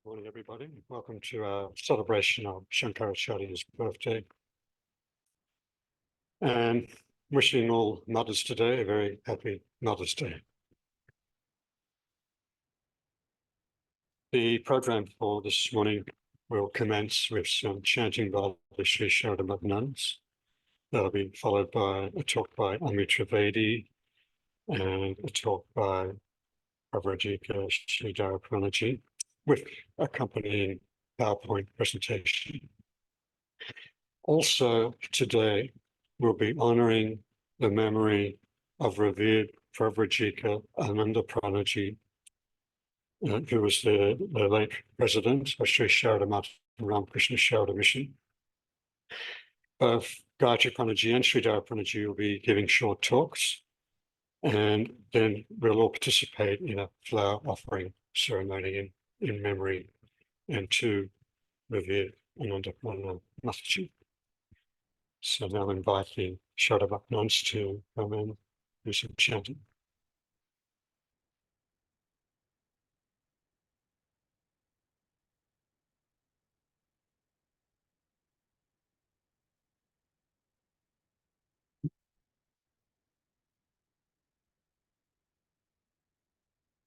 Morning, everybody. Welcome to our celebration of Shankaracharya's birthday. And wishing all mothers today a very happy Mother's Day. The program for this morning will commence with some chanting by the Sridharaprana Nuns. That'll be followed by a talk by Ami Trivedi and a talk by Pravrajika Sridharaprana with accompanying PowerPoint presentation. Also today, we'll be honoring the memory of revered Pravrajika Anandapranaji, who was the late president of Sri Sarada Ramakrishna Sharada Mission. Both Gayatri Pranaji and Sridharapranaji will be giving short talks, and then we'll all participate in a flower offering ceremony in memory and to revered Anandaprana Mataji. So now I invite the Sharada Nuns to come and do some chanting.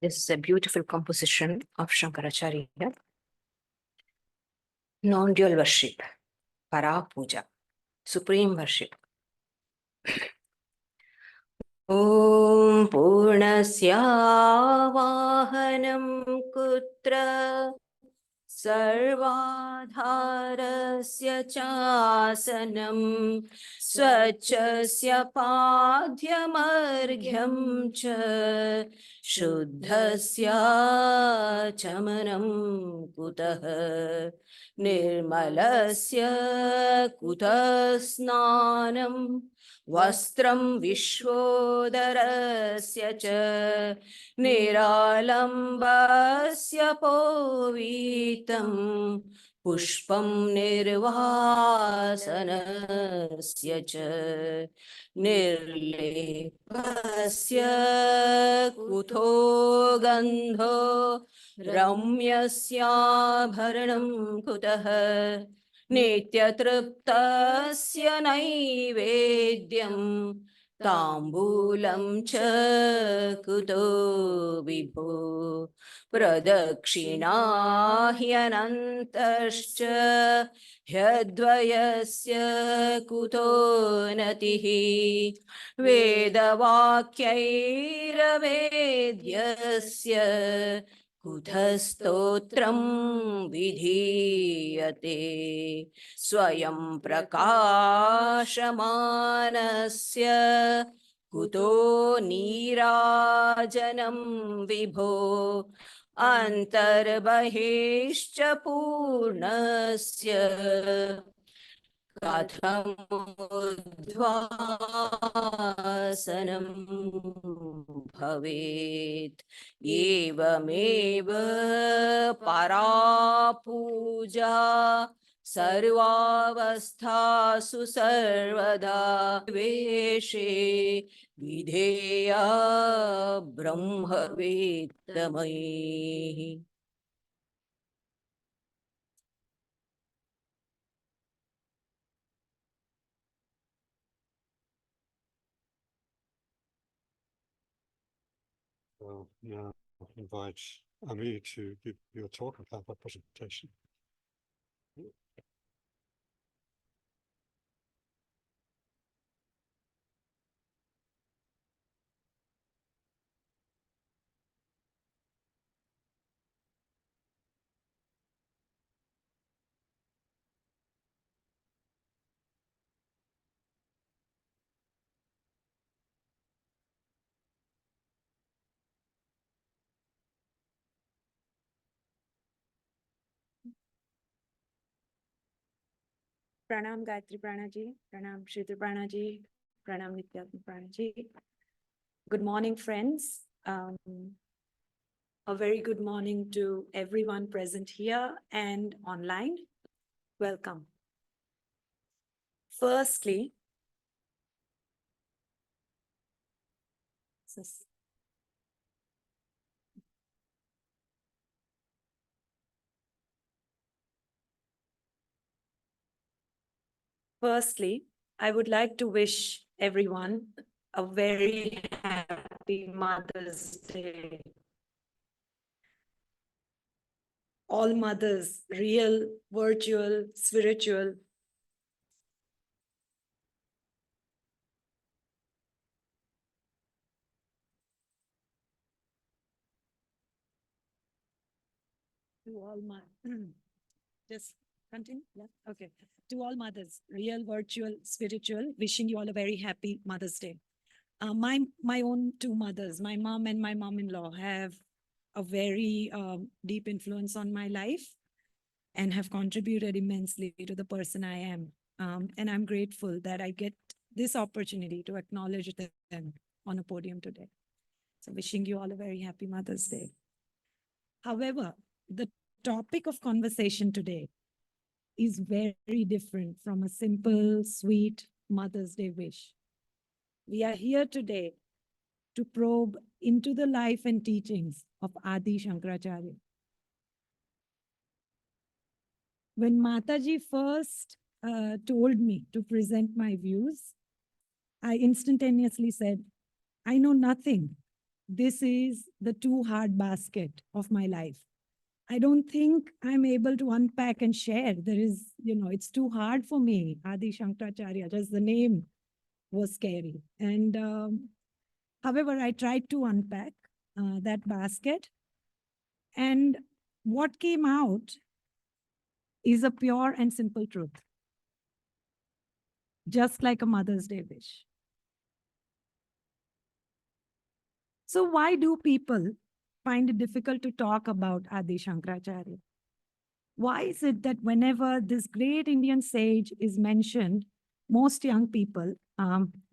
This is a beautiful composition of Shankaracharya. Non-dual worship, Para Puja, supreme worship. Om Purnasya Vahanam Kutra Sarvadharasya Chasanam Swachasya Padhyamargyam Cha Shuddhasya Chamanam Kutah Nirmalasya Kutasnanam Vastram Vishwodarasya Cha Niralambasya Povitam Pushpam Nirvasanasya Cha Nirlepasya Kuto Gandho Ramyasya Bharanam Kutah Nityatriptasya Naivedyam Tambulam Cha Kuto Vibho Pradakshina Hyanantascha Hyadvayasya Kuto Natihi Vedavakyairavedyasya Kutastotram Vidhiyate Swayam Prakashamanasya Kuto Nirajanam Vibho Antarbahishcha Purnasya Katham Udvasanam Bhavet Evameva Parapuja Sarvavasthasu Sarvada Veshe Videya Brahmavedtamai. Well, now I invite Ami to give you a talk about that presentation. Pranam Gayatri Pranaji, Pranam Sridharaprana ji, Pranam Nityatma ji. Good morning, friends. A very good morning to everyone present here and online. Welcome. Firstly, Firstly, I would like to wish everyone a very happy Mother's Day. All mothers, real, virtual, spiritual. To all just continue. Yeah. Okay. To all mothers, real, virtual, spiritual, wishing you all a very happy Mother's Day. My own two mothers, my mom and my mom-in-law, have a very deep influence on my life and have contributed immensely to the person I am. And I'm grateful that I get this opportunity to acknowledge them on a podium today. So wishing you all a very happy Mother's Day. However, the topic of conversation today is very different from a simple, sweet Mother's Day wish. We are here today to probe into the life and teachings of Adi Shankaracharya. When Mataji first told me to present my views, I instantaneously said, I know nothing. This is the too hard basket of my life. I don't think I'm able to unpack and share. There is, it's too hard for me. Adi Shankaracharya, just the name was scary. And however, I tried to unpack that basket. And what came out is a pure and simple truth, just like a Mother's Day wish. So why do people find it difficult to talk about Adi Shankaracharya? Why is it that whenever this great Indian sage is mentioned, most young people,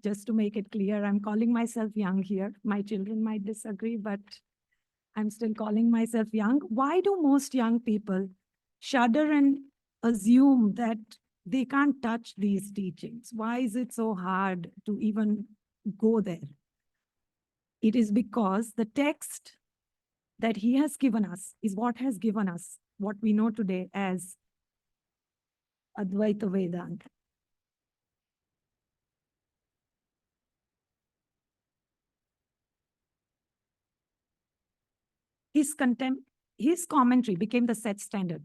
just to make it clear, I'm calling myself young here. My children might disagree, but I'm still calling myself young. Why do most young people shudder and assume that they can't touch these teachings? Why is it so hard to even go there? It is because the text that he has given us is what has given us what we know today as Advaita Vedanta. His commentary became the set standard.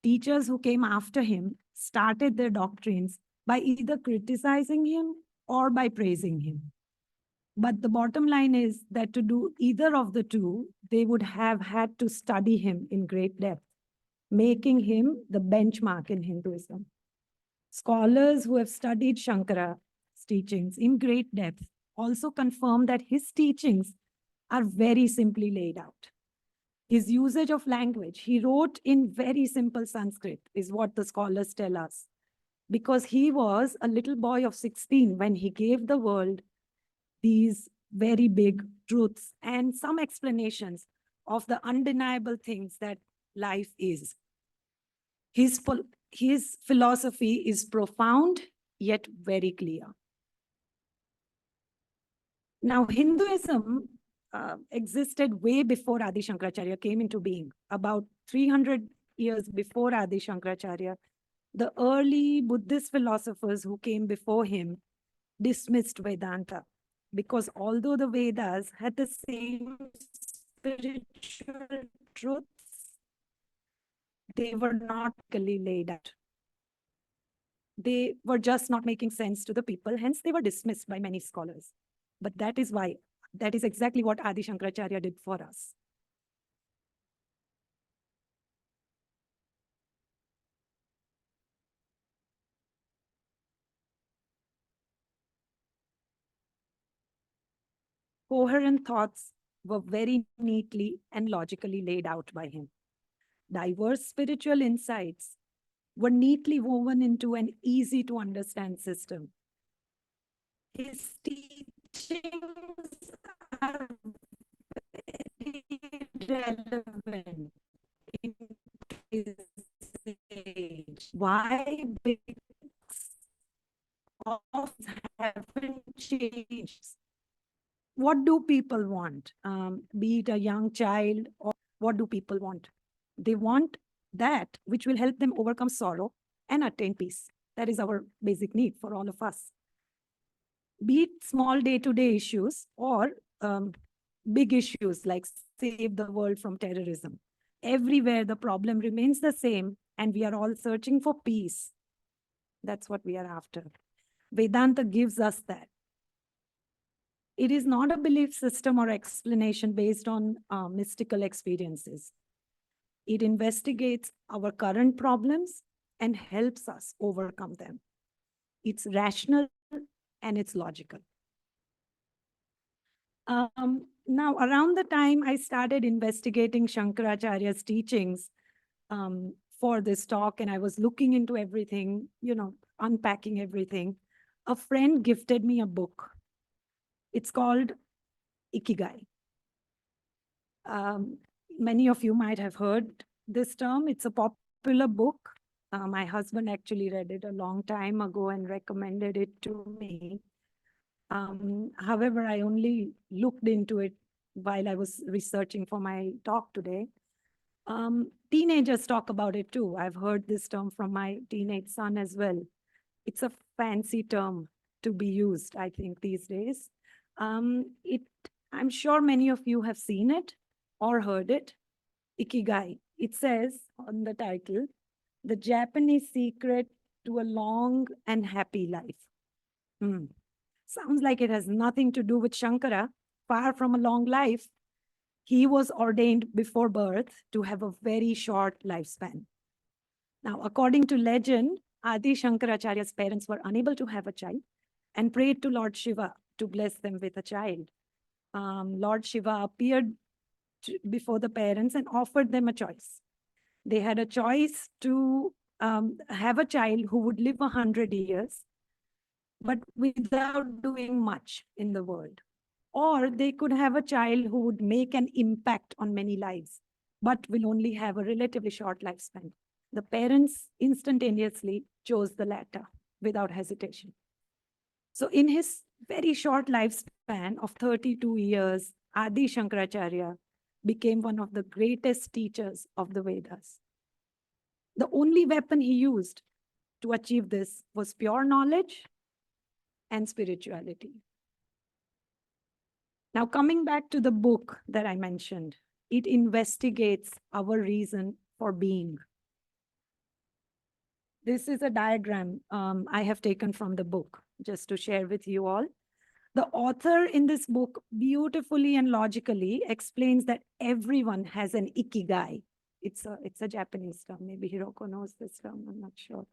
Teachers who came after him started their doctrines by either criticizing him or by praising him. But the bottom line is that to do either of the two, they would have had to study him in great depth, making him the benchmark in Hinduism. Scholars who have studied Shankara's teachings in great depth also confirm that his teachings are very simply laid out. His usage of language, he wrote in very simple Sanskrit, is what the scholars tell us, because he was a little boy of 16 when he gave the world these very big truths and some explanations of the undeniable things that life is. His philosophy is profound, yet very clear. Now, Hinduism existed way before Adi Shankaracharya came into being. About 300 years before Adi Shankaracharya, the early Buddhist philosophers who came before him dismissed Vedanta, because although the Vedas had the same spiritual truths, they were not clearly laid out. They were just not making sense to the people, hence they were dismissed by many scholars. But that is exactly what Adi Shankaracharya did for us. Coherent thoughts were very neatly and logically laid out by him. Diverse spiritual insights were neatly woven into an easy to understand system. His teachings are very relevant in his age. Why? Because of haven't changed. What do people want? Be it a young child, or what do people want? They want that which will help them overcome sorrow and attain peace. That is our basic need for all of us. Be it small day-to-day issues or big issues like save the world from terrorism. Everywhere the problem remains the same and we are all searching for peace. That's what we are after. Vedanta gives us that. It is not a belief system or explanation based on mystical experiences. It investigates our current problems and helps us overcome them. It's rational and it's logical. Now, around the time I started investigating Shankaracharya's teachings for this talk, and I was looking into everything, unpacking everything, a friend gifted me a book. It's called Ikigai. Many of you might have heard this term. It's a popular book. My husband actually read it a long time ago and recommended it to me. However, I only looked into it while I was researching for my talk today. Teenagers talk about it too. I've heard this term from my teenage son as well. It's a fancy term to be used, I think, these days. I'm sure many of you have seen it or heard it. Ikigai. It says on the title, the Japanese secret to a long and happy life. Sounds like it has nothing to do with Shankara. Far from a long life, he was ordained before birth to have a very short lifespan. Now, according to legend, Adi Shankaracharya's parents were unable to have a child and prayed to Lord Shiva to bless them with a child. Lord Shiva appeared before the parents and offered them a choice. They had a choice to have a child who would live 100 years, but without doing much in the world. Or they could have a child who would make an impact on many lives, but will only have a relatively short lifespan. The parents instantaneously chose the latter without hesitation. So in his very short lifespan of 32 years, Adi Shankaracharya became one of the greatest teachers of the Vedas. The only weapon he used to achieve this was pure knowledge and spirituality. Now, coming back to the book that I mentioned, it investigates our reason for being. This is a diagram I have taken from the book, just to share with you all. The author in this book beautifully and logically explains that everyone has an ikigai. It's a Japanese term. Maybe Hiroko knows this term, I'm not sure.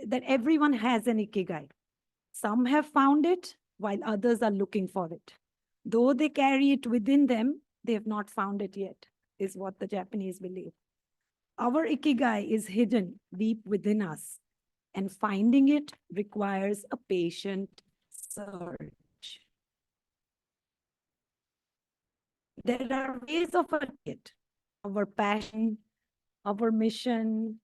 That everyone has an ikigai. Some have found it, while others are looking for it. Though they carry it within them, they have not found it yet, is what the Japanese believe. Our ikigai is hidden deep within us, and finding it requires a patient search. There are ways of it. Our passion, our mission,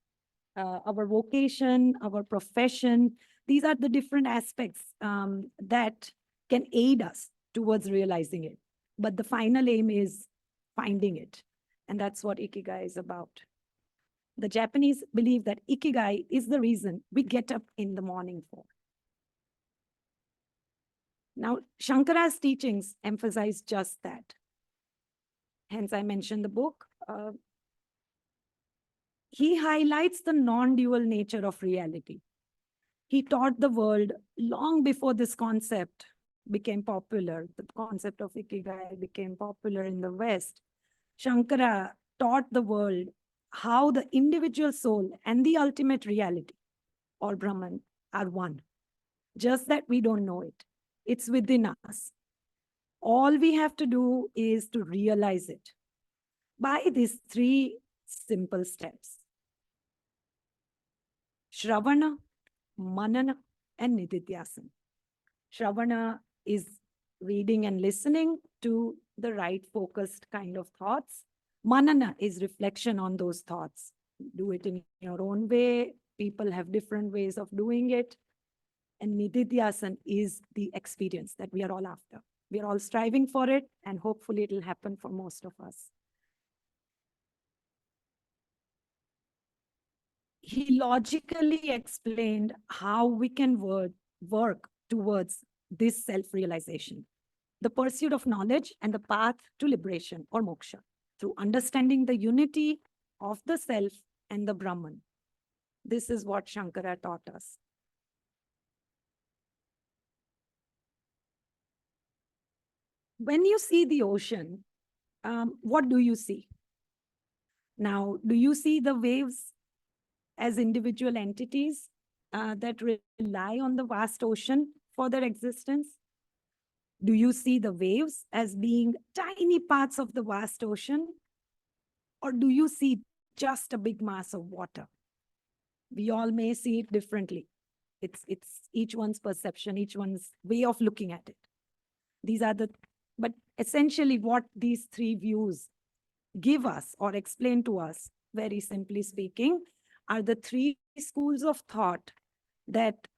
our vocation, our profession. These are the different aspects that can aid us towards realizing it. But the final aim is finding it. And that's what Ikigai is about. The Japanese believe that Ikigai is the reason we get up in the morning for. Now, Shankara's teachings emphasize just that. Hence, I mentioned the book. He highlights the non-dual nature of reality. He taught the world long before this concept became popular. The concept of Ikigai became popular in the West. Shankara taught the world how the individual soul and the ultimate reality, or Brahman, are one. Just that we don't know it. It's within us. All we have to do is to realize it by these 3 simple steps. Shravana, Manana, and Nididhyasana. Shravana is reading and listening to the right focused kind of thoughts. Manana is reflection on those thoughts. Do it in your own way. People have different ways of doing it. And Nididhyasana is the experience that we are all after. We are all striving for it, and hopefully it will happen for most of us. he logically explained how we can work towards this self-realization, the pursuit of knowledge and the path to liberation or moksha through understanding the unity of the self and the Brahman. This is what Shankara taught us. When you see the ocean, what do you see? Now, do you see the waves as individual entities that rely on the vast ocean for their existence? Do you see the waves as being tiny parts of the vast ocean? Or do you see just a big mass of water? We all may see it differently. It's each one's perception, each one's way of looking at it. But essentially what these three views give us or explain to us, very simply speaking, are the three schools of thought that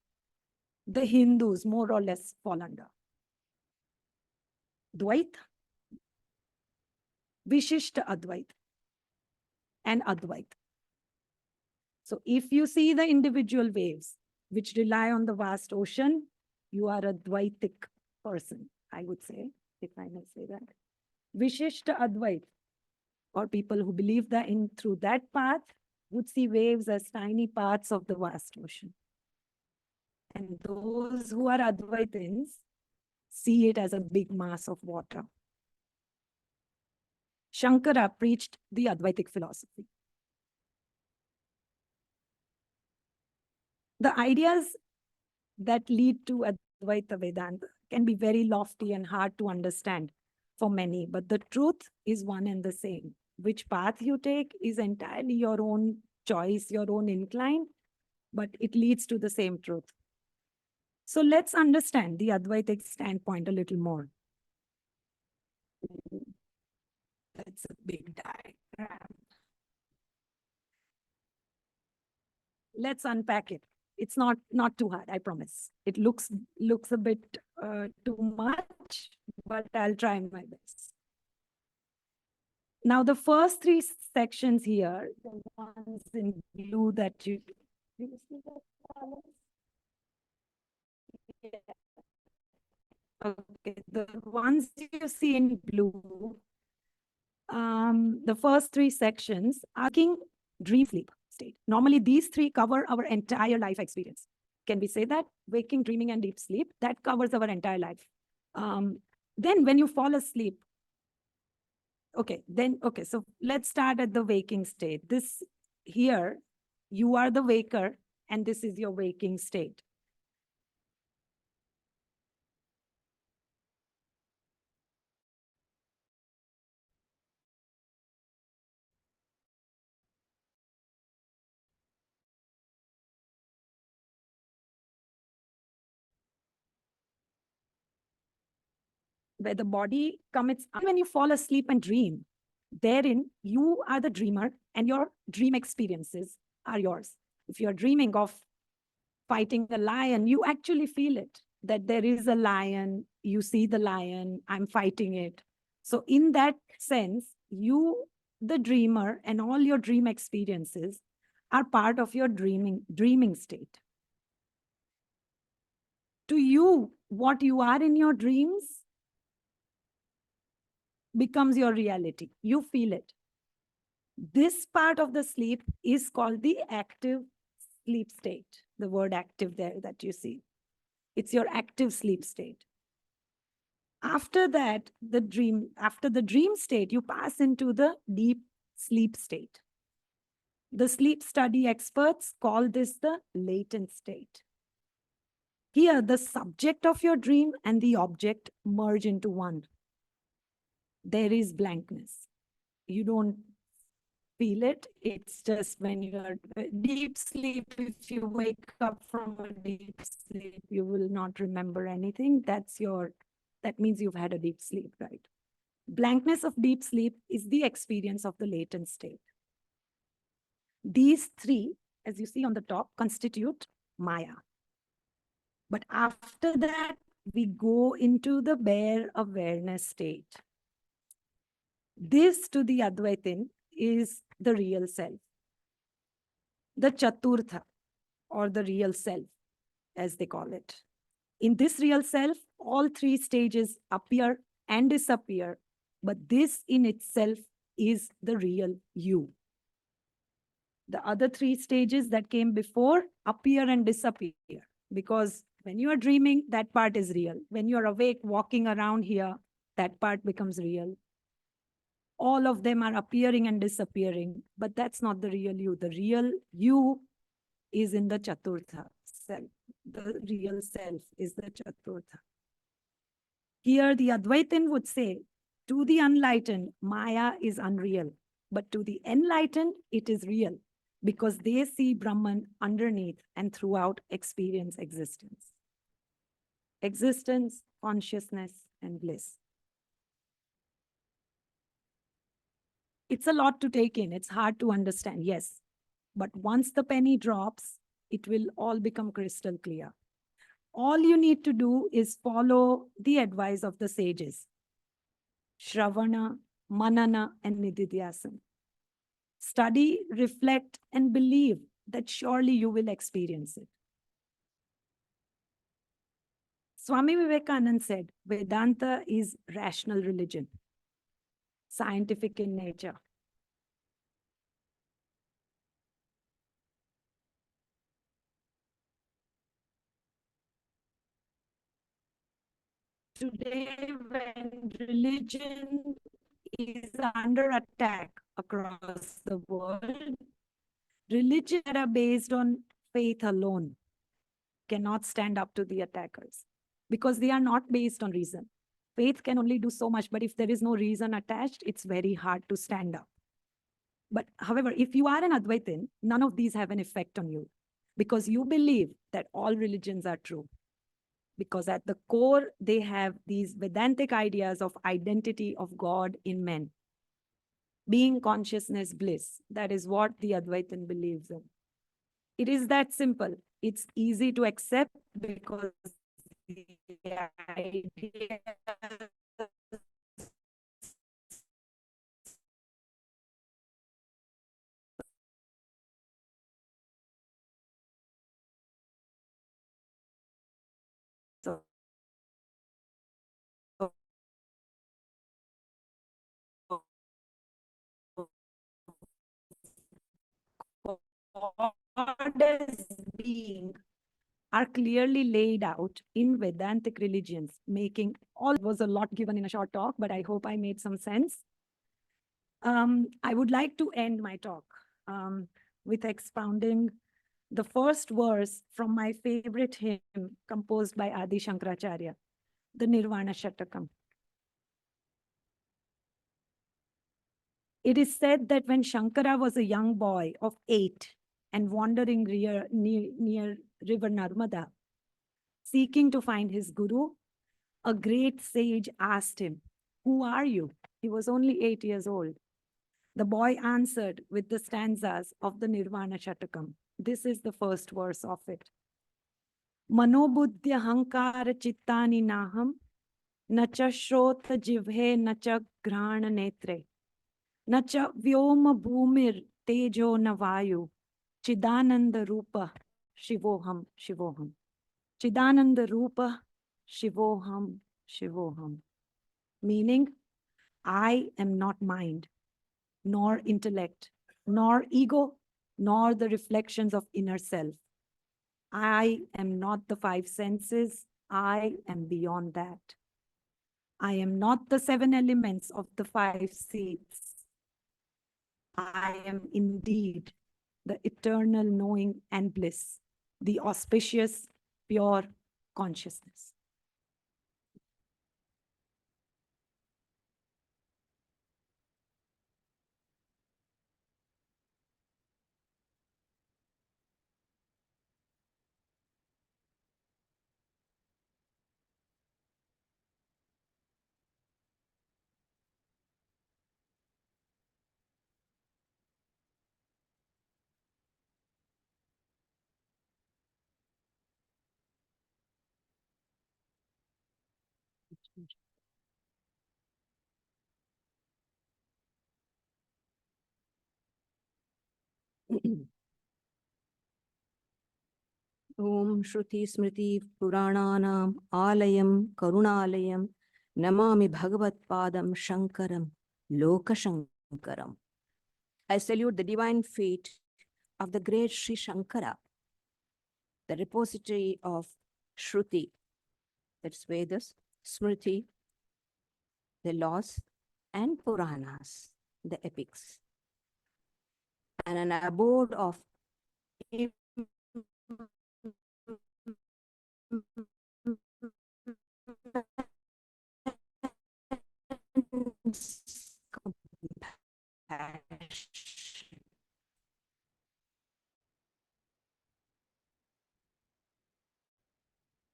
the Hindus more or less fall under. Dvaita, Vishishta Advaita, and Advaita. So if you see the individual waves which rely on the vast ocean, you are a Dvaitic person, I would say, if I may say that. Vishishta Advaita, or people who believe that through that path, would see waves as tiny parts of the vast ocean. And those who are Advaitins see it as a big mass of water. Shankara preached the Advaitic philosophy. The ideas that lead to Advaita Vedanta can be very lofty and hard to understand for many, but the truth is one and the same. Which path you take is entirely your own choice, your own incline, but it leads to the same truth. So let's understand the Advaitic standpoint a little more. That's a big diagram. Let's unpack it. It's not too hard, I promise. It looks a bit too much, but I'll try my best. Now, the first three sections here, the ones in blue that you see that colors? Yeah. Okay, the ones you see in blue, the first three sections are dream sleep state. Normally, these three cover our entire life experience. Can we say that? Waking, dreaming, and deep sleep, that covers our entire life. Then when you fall asleep, so let's start at the waking state. This here, you are the waker, and this is your waking state. Where the body commits, when you fall asleep and dream, therein you are the dreamer and your dream experiences are yours. If you're dreaming of fighting a lion, you actually feel it, that there is a lion, you see the lion, I'm fighting it. So in that sense, you, the dreamer, and all your dream experiences are part of your dreaming state. To you, what you are in your dreams becomes your reality. You feel it. This part of the sleep is called the active sleep state. The word active there that you see. It's your active sleep state. After that, after the dream state, you pass into the deep sleep state. The sleep study experts call this the latent state. Here, the subject of your dream and the object merge into one. There is blankness. You don't feel it. It's just when you are deep sleep, if you wake up from a deep sleep, you will not remember anything. That means you've had a deep sleep, right? Blankness of deep sleep is the experience of the latent state. These three, as you see on the top, constitute Maya. But after that, we go into the bare awareness state. This, to the Advaitin, is the real self. the Chaturtha, or the real self, as they call it. In this real self, all three stages appear and disappear, but this in itself is the real you. The other three stages that came before appear and disappear, because when you are dreaming, that part is real. When you are awake, walking around here, that part becomes real. All of them are appearing and disappearing, but that's not the real you. The real you is in the Chaturtha self. The real self is the Chaturtha. Here, the Advaitin would say, to the unenlightened, Maya is unreal, but to the enlightened, it is real, because they see Brahman underneath and throughout experience existence. Existence, consciousness, and bliss. It's a lot to take in. It's hard to understand, yes. But once the penny drops, it will all become crystal clear. All you need to do is follow the advice of the sages. Shravana, Manana, and Nididhyasana. Study, reflect, and believe that surely you will experience it. Swami Vivekananda said, Vedanta is rational religion, scientific in nature. Today, when religion is under attack across the world, religions that are based on faith alone cannot stand up to the attackers, because they are not based on reason. Faith can only do so much, but if there is no reason attached, it's very hard to stand up. But however, if you are an Advaitin, none of these have an effect on you, because you believe that all religions are true. Because at the core, they have these Vedantic ideas of identity of God in men. Being, consciousness, bliss. That is what the Advaitin believes in. It is that simple. It's easy to accept because the idea so God as being are clearly laid out in Vedantic religions, making all was a lot given in a short talk, but I hope I made some sense. I would like to end my talk with expounding the first verse from my favorite hymn composed by Adi Shankaracharya, the Nirvana Shatakam. It is said that when Shankara was a young boy of 8 and wandering near river Narmada, seeking to find his guru, a great sage asked him, "Who are you?" He was only 8 years old. The boy answered with the stanzas of the Nirvana Shatakam. This is the first verse of it. Manobuddhya hankara chittani naham, nacha shrota jivhe nacha grana netre, nacha vyoma bhumir tejo navayu, chidananda rupa shivoham shivoham. Chidananda rupa shivoham shivoham. Meaning, I am not mind, nor intellect, nor ego, nor the reflections of inner self. I am not the 5 senses. I am beyond that. I am not the 7 elements of the 5 seats. I am indeed the eternal knowing and bliss, the auspicious, pure consciousness. Om Shruti Smriti Purananam Alayam Karunalayam Namami Bhagavat Padam Shankaram Loka Shankaram. I salute the divine feet of the great Sri Shankara, the repository of Shruti, that's Vedas, Smriti, the laws, and Puranas, the epics, and an abode of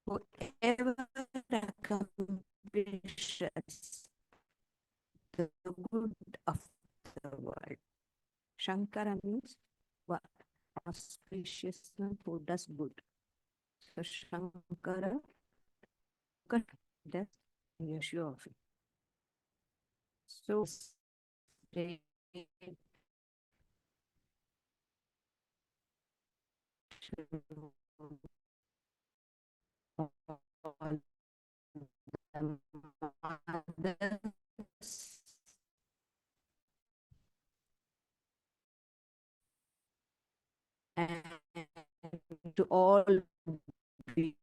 whoever accomplishes the good of the world. Shankara means what? Auspicious one who does good. So Shankara does, you're sure of it. So they all the mothers and to all be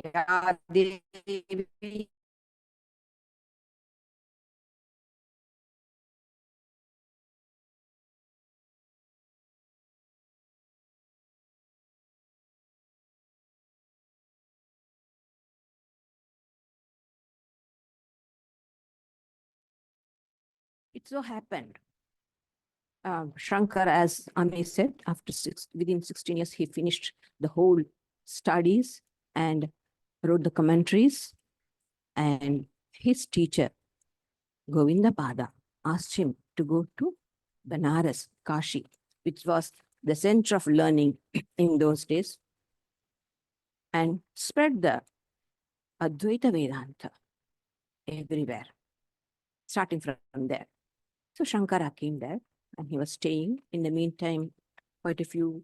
yeah, Devi, it so happened. Shankar, as Ami said, within 16 years, he finished the whole studies and wrote the commentaries. And his teacher, Govinda Pada, asked him to go to Banaras, Kashi, which was the center of learning in those days, and spread the Advaita Vedanta everywhere, starting from there. So Shankara came there and he was staying. In the meantime, quite a few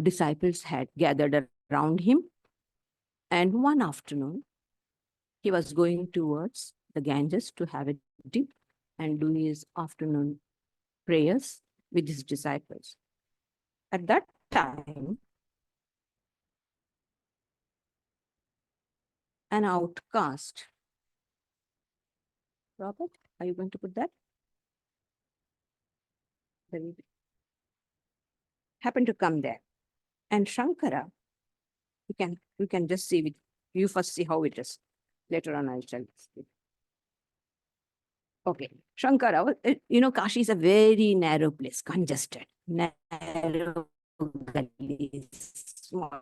disciples had gathered around him. And one afternoon, he was going towards the Ganges to have a dip and do his afternoon prayers with his disciples. At that time, an outcast. Robert, are you going to put that? Happened to come there. And Shankara, you can just see with you first see how it is. Later on, I'll tell you. Okay, Shankara, you know, Kashi is a very narrow place, congested, narrow gullies, small.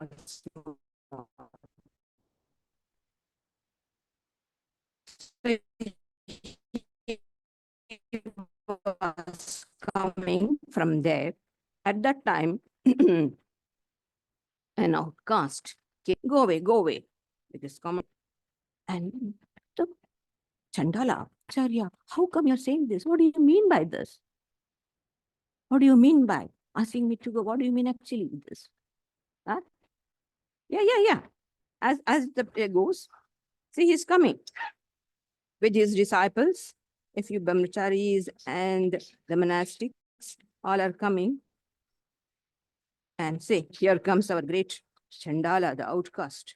So he was coming from there. At that time, an outcast came, go away, with this comment. And the Chandala, Acharya, how come you're saying this? What do you mean by this? What do you mean by asking me to go? What do you mean actually with this? Huh? Yeah. As the day goes, see, he's coming with his disciples. A few brahmacharis and the monastics all are coming. And say, here comes our great Chandala, the outcast.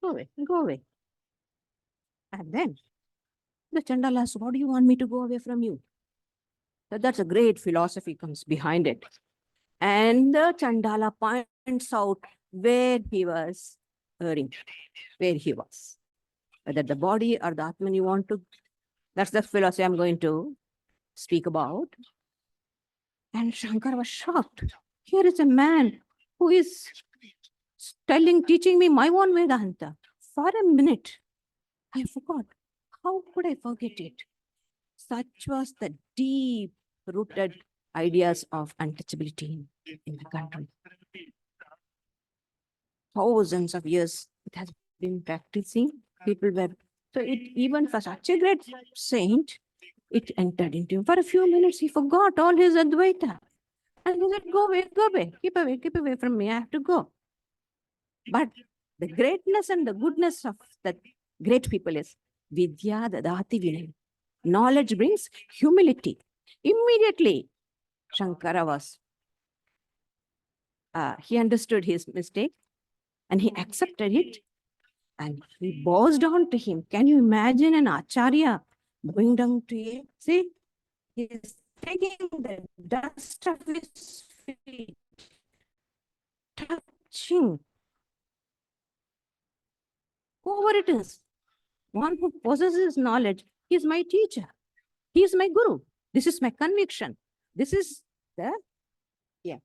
Go away. And then the Chandala asks, what do you want me to go away from you? That's a great philosophy comes behind it. And the Chandala points out where he was erring, where he was. Whether the body or the Atman you want to, that's the philosophy I'm going to speak about. And Shankar was shocked. Here is a man who is teaching me my own Vedanta. For a minute, I forgot. How could I forget it? Such was the deep-rooted ideas of untouchability in the country. thousands of years it has been practicing. People were, so it even for such a great saint, it entered into him. For a few minutes, he forgot all his Advaita. And he said, go away, keep away from me, I have to go. But the greatness and the goodness of the great people is Vidya Dadati Vinay. Knowledge brings humility. Immediately, Shankara was, he understood his mistake and he accepted it and he bows down to him. Can you imagine an Acharya bowing down to him? See, he is taking the dust of his feet, touching whoever it is, one who possesses knowledge. He is my teacher. He is my guru. This is my conviction. This is the, yeah.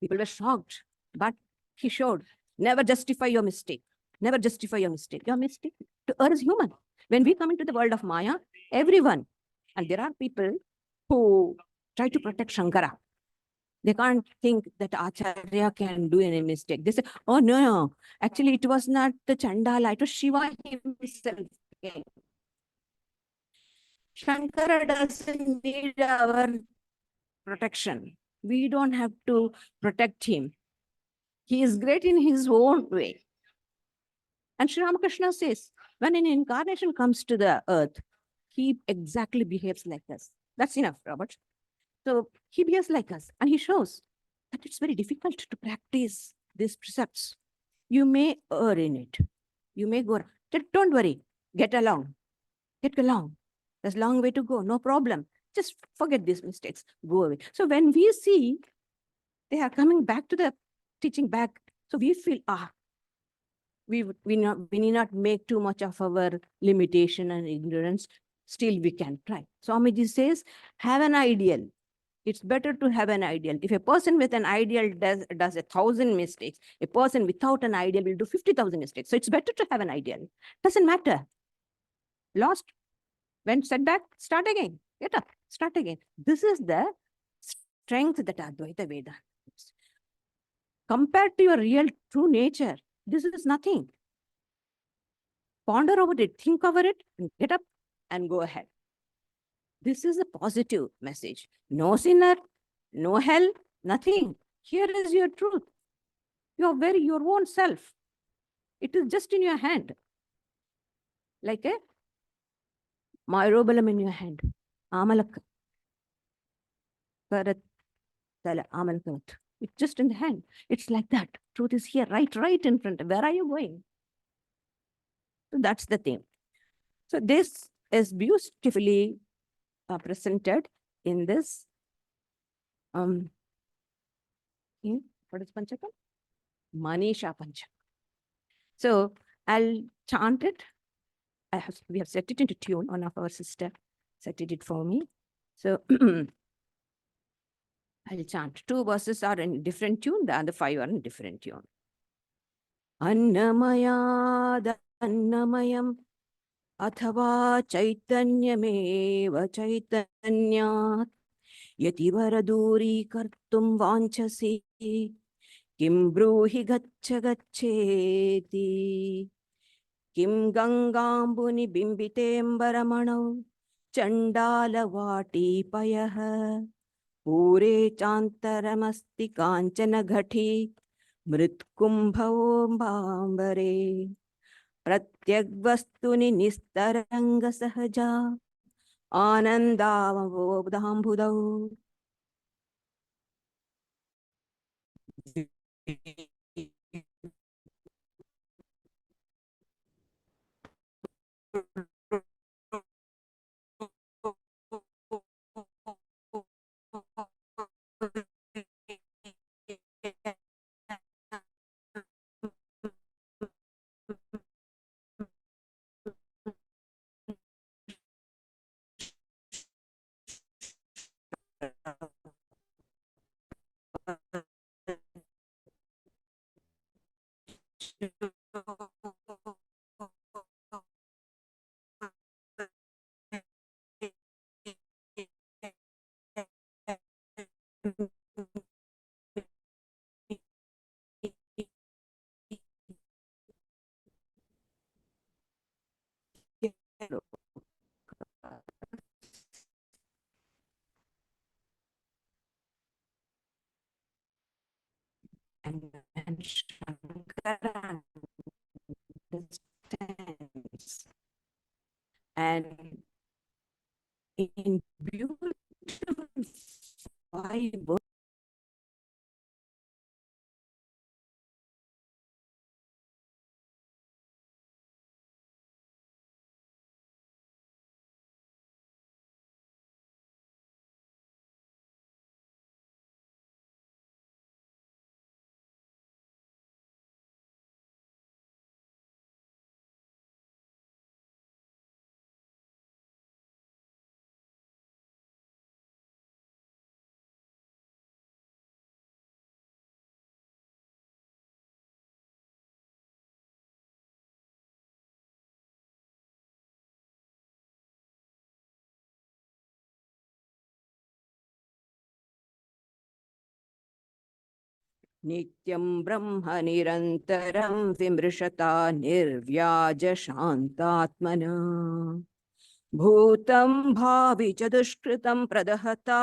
People were shocked, but he showed, never justify your mistake. Never justify your mistake. Your mistake to err is human. When we come into the world of Maya, everyone, and there are people who try to protect Shankara. They can't think that Acharya can do any mistake. They say, oh no, actually it was not the Chandala, it was Shiva himself. Okay. Shankara doesn't need our protection. We don't have to protect him. He is great in his own way. And Sri Ramakrishna says, when an incarnation comes to the earth, he exactly behaves like us. That's enough, Robert. So he behaves like us, and he shows that it's very difficult to practice these precepts. You may err in it. You may go, don't worry, get along. Get along. There's a long way to go, no problem. Just forget these mistakes, go away. So when we see they are coming back to the teaching back, so we feel, we need not make too much of our limitation and ignorance. Still we can try. So Amiji says, have an ideal. It's better to have an ideal. If a person with an ideal does 1,000 mistakes, a person without an ideal will do 50,000 mistakes. So it's better to have an ideal. Doesn't matter. Lost, went setback, start again. Get up, start again. This is the strength that Advaita Vedanta is. Compared to your real true nature, this is nothing. Ponder over it, think over it, and get up and go ahead. This is a positive message. No sinner, no hell, nothing. Here is your truth. Your own self. It is just in your hand. Like a myrobalam in your hand. Amalak. Karat tala amalakarat. It's just in the hand. It's like that. Truth is here, right in front. Where are you going? So that's the thing. So this is beautifully presented in this. What is Panchakam? Manisha Panchakam. So I'll chant it. We have set it into tune. One of our sister set it for me. So I'll chant. 2 verses are in different tune, the other 5 are in different tune. Annamayad annamayam athava chaitanyameva chaitanyat yativaraduri kartum vanchasi kim bruhi gaccha gaccheti kim gangambuni bimbitembaramanav chandala vati payah Pure chantaramasti kanchana ghati mritkumbhavo bambare pratyagvastuni nistaranga sahaja anandavabodhambudau and Shankara understands. And in beautiful fiber, नित्यं ब्रह्म निरन्तरं विमृशता निर्व्याज शान्तात्मना भूतं भावि च दुष्कृतं प्रदहता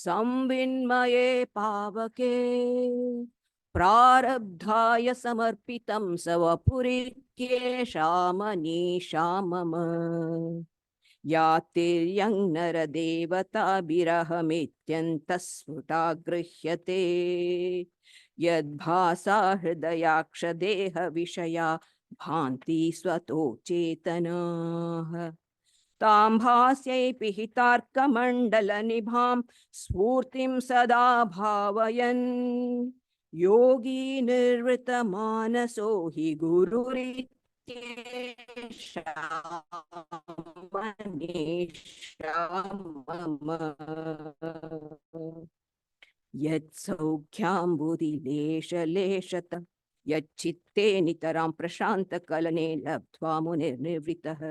संविन्मये पावके प्रारब्धाय समर्पितं स्वपुरीत्येषा मनीषा मम यातिर्यं नरदेवताभिरहमित्यन्तस्फुटा गृह्यते यद्भासा हृदयाक्षदेहविषया भान्ति स्वतो चेतनाः तां भास्यै पिहितार्कमण्डलनिभां स्फूर्तिं सदा भावयन् योगी निर्वृतमानसो हि गुरुरित्येषा मनीषा मम यत्सौख्याम्बुधिलेशलेशत यच्चित्ते नितरां प्रशान्तकलने लब्ध्वा मुनिर्निवृत्तः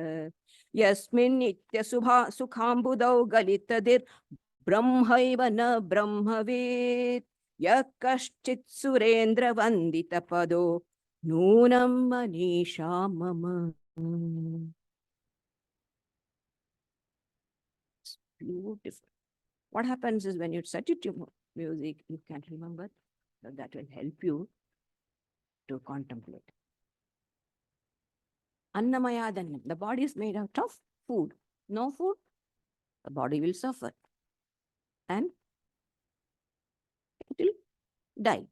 यस्मिन् नित्यशुभा सुखाम्बुदौ गलितदिर्ब्रह्मैव न ब्रह्मवेत् यः कश्चित् सुरेन्द्रवन्दितपदो नूनं मनीषा मम. It's beautiful. What happens is when you set it to music, you can remember, so that will help you to contemplate. Annamaya Dannam. The body is made out of food. No food, the body will suffer. And it will die.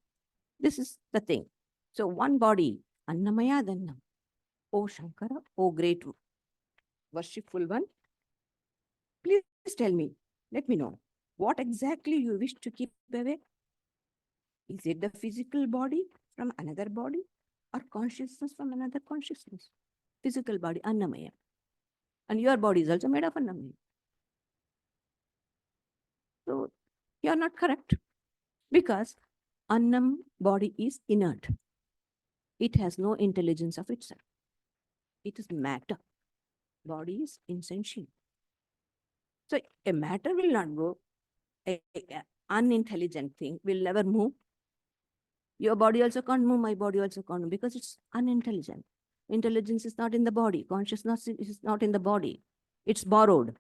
This is the thing. So one body, Annamaya Dannam. O Shankara, O great worshipful one, please tell me, let me know, what exactly you wish to keep away? Is it the physical body from another body or consciousness from another consciousness? Physical body, Annamaya. And your body is also made of Annamaya. So you are not correct because Annam body is inert. It has no intelligence of itself. It is matter. Body is insentient. So a matter will not go. A unintelligent thing will never move. Your body also can't move, my body also can't move because it's unintelligent. Intelligence is not in the body. Consciousness is not in the body. It's borrowed.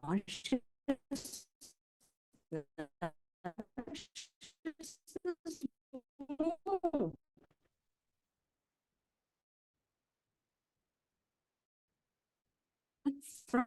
Consciousness from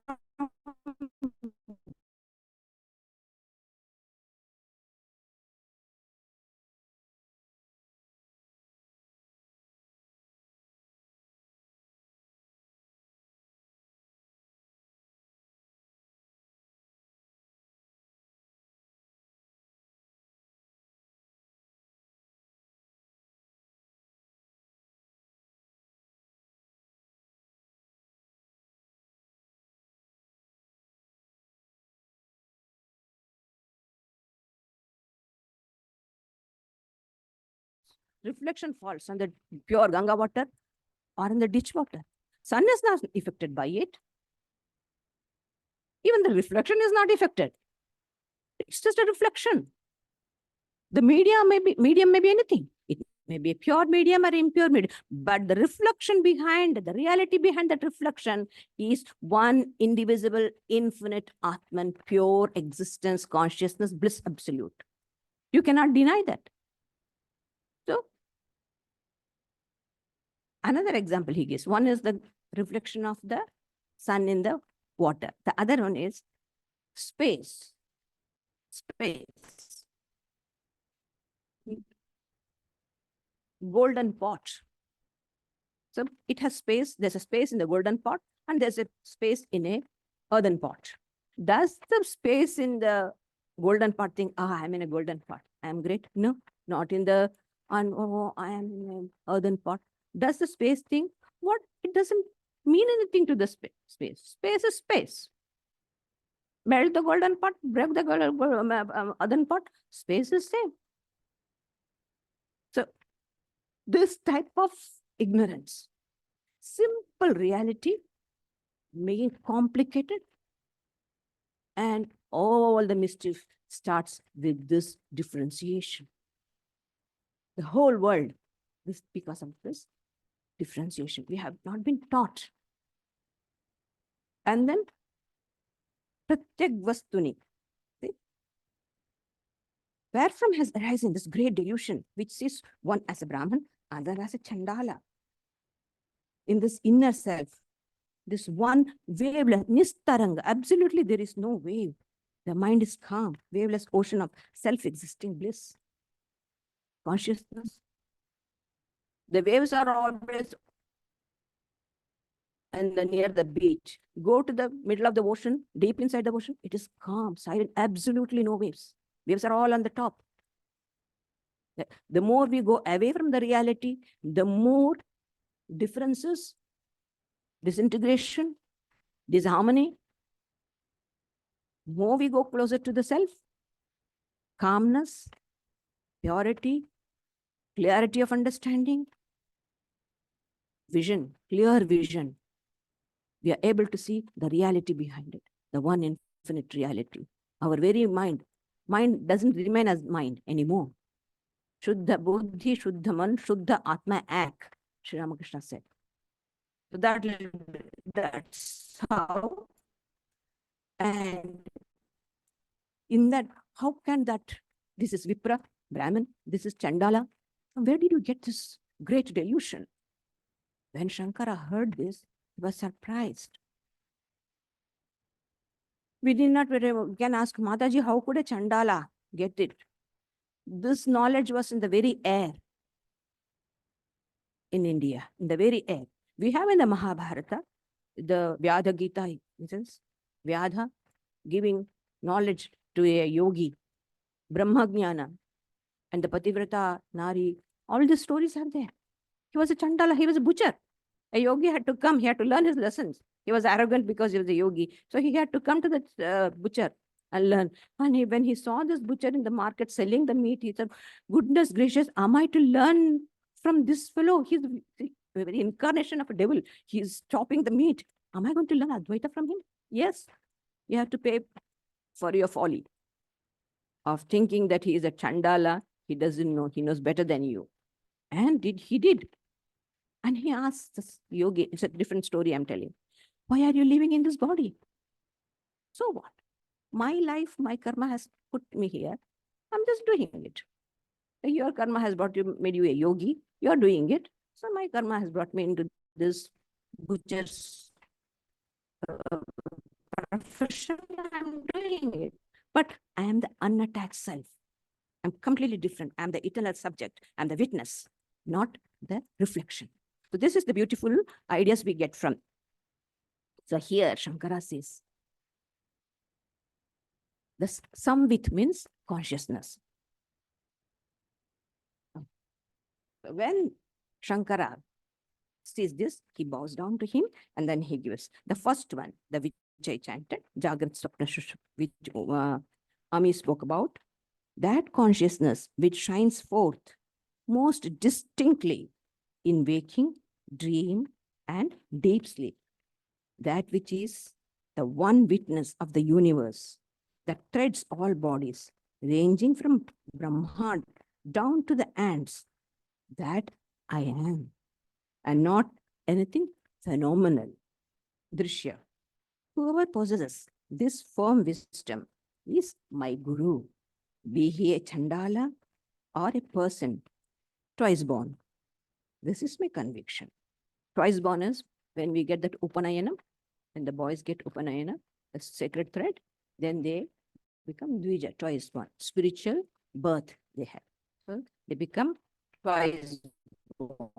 reflection falls on the pure Ganga water or in the ditch water. Sun is not affected by it. Even the reflection is not affected. It's just a reflection. The medium may be anything. It may be a pure medium or impure medium, but the reflection behind, the reality behind that reflection is one indivisible, infinite Atman, pure existence, consciousness, bliss absolute. You cannot deny that. So, another example he gives. One is the reflection of the sun in the water. The other one is space. Space. Golden pot. So it has space. There's a space in the golden pot and there's a space in a earthen pot. Does the space in the golden pot think, I'm in a golden pot, I'm great? No, not in the, I am in an earthen pot. Does the space think, what? It doesn't mean anything to the space. Space is space. Melt the golden pot, break the earthen pot, space is same. So this type of ignorance, simple reality, making complicated, and all the mischief starts with this differentiation. The whole world is because of this differentiation. We have not been taught. And then Pratyek Vastuni. Where from has arisen this great delusion, which sees one as a Brahman, other as a Chandala? In this inner self, this one waveless, nistaranga, absolutely there is no wave. The mind is calm, waveless ocean of self-existing bliss. Consciousness. The waves are always and near the beach. Go to the middle of the ocean, deep inside the ocean, it is calm, silent, absolutely no waves. Waves are all on the top. The more we go away from the reality, the more differences, disintegration, disharmony. More we go closer to the self, calmness, purity, clarity of understanding, vision, clear vision. We are able to see the reality behind it, the one infinite reality. Our very mind doesn't remain as mind anymore. Shuddha Buddhi, Shuddha Man, Shuddha Atma Ak, Sri Ramakrishna said. So that's how. And in that, how can that, this is Vipra, Brahman, this is Chandala. Where did you get this great delusion? When Shankara heard this, he was surprised. We can ask Mataji, how could a Chandala get it? This knowledge was in the very air in India, in the very air. We have in the Mahabharata, the Vyadha Gita, instance, Vyadha giving knowledge to a yogi, Brahmajnana, and the Pativrata, Nari, all these stories are there. He was a Chandala, he was a butcher. A yogi had to come, he had to learn his lessons. He was arrogant because he was a yogi. So he had to come to the butcher and learn. And when he saw this butcher in the market selling the meat, he said, goodness gracious, am I to learn from this fellow? He's the incarnation of a devil. He's chopping the meat. Am I going to learn Advaita from him? Yes. You have to pay for your folly of thinking that he is a Chandala. He doesn't know. He knows better than you. And he did. And he asked this yogi, it's a different story I'm telling. Why are you living in this body? So what? My life, my karma has put me here. I'm just doing it. Your karma has made you a yogi. You're doing it. So my karma has brought me into this butcher's profession. I'm doing it. But I am the unattached self. I'm completely different. I'm the eternal subject. I'm the witness, not the reflection. So this is the beautiful ideas we get from. So here Shankara says, the samvit means consciousness. When Shankara sees this, he bows down to him and then he gives the first one, the which I chanted, Jagrat Swapna Shushupti, which Ami spoke about, that consciousness which shines forth most distinctly in waking, dream, and deep sleep. That which is the one witness of the universe that threads all bodies, ranging from Brahma down to the ants, that I am, and not anything phenomenal. Drishya. Whoever possesses this firm wisdom is my guru, be he a Chandala or a person twice born. This is my conviction. Twice born is when we get that Upanayanam, when the boys get Upanayana, the sacred thread, then they become Dvija, twice born. Spiritual birth they have. So they become twice born.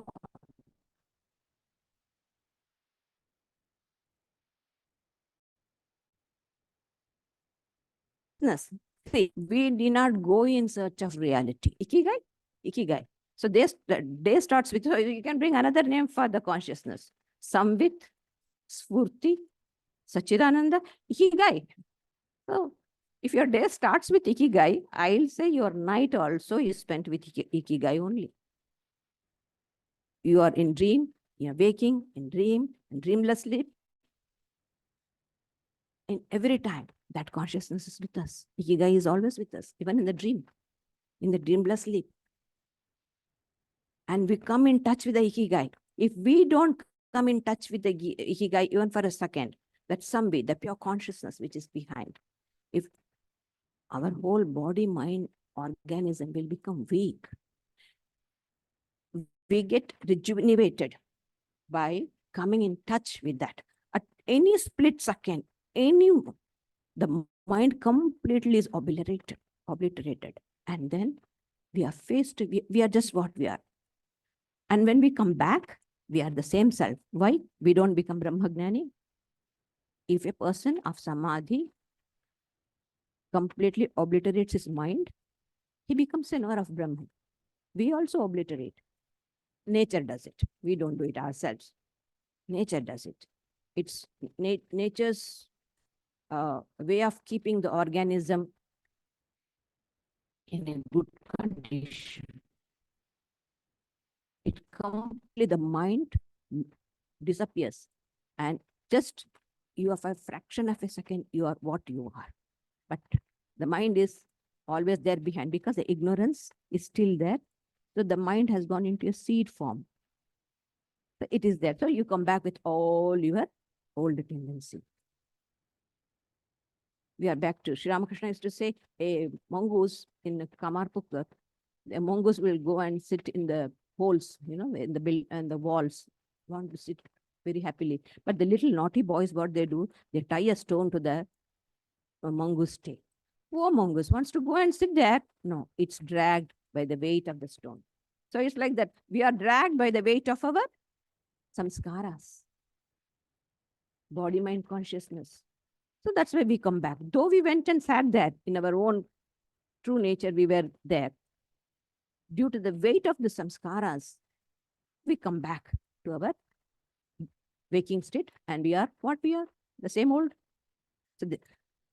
See, we did not go in search of reality. Ikigai? Ikigai. So the day starts with, so you can bring another name for the consciousness. Samvit, Sfurti, Sachidananda, Ikigai. So if your day starts with Ikigai, I'll say your night also is spent with Ikigai only. You are in dream, you are waking, in dream, in dreamless sleep. In every time, that consciousness is with us. Ikigai is always with us, even in the dreamless sleep. And we come in touch with the Ikigai. If we don't come in touch with the Ikigai even for a second, that Samvit, the pure consciousness which is behind, if our whole body, mind, organism will become weak, we get rejuvenated by coming in touch with that. At any split second, the mind completely is obliterated. And then we are we are just what we are. And when we come back, we are the same self. Why? We don't become Brahmagnani. If a person of Samadhi completely obliterates his mind, he becomes a knower of Brahman. We also obliterate. Nature does it. We don't do it ourselves. Nature does it. It's nature's way of keeping the organism in a good condition. It completely, the mind disappears, and just you have a fraction of a second, you are what you are. But the mind is always there behind because the ignorance is still there. So the mind has gone into a seed form. So it is there. So you come back with all your old tendency. We are back to Sri Ramakrishna used to say a mongoose in Kamarpukar, the mongoose will go and sit in the holes, in the build and the walls, want to sit very happily. But the little naughty boys, what they do, they tie a stone to the mongoose tail. Poor mongoose wants to go and sit there. No, it's dragged by the weight of the stone. So it's like that. We are dragged by the weight of our samskaras, body, mind, consciousness. So that's why we come back. Though we went and sat there in our own true nature, we were there. Due to the weight of the samskaras, we come back to our waking state and we are what we are, the same old. So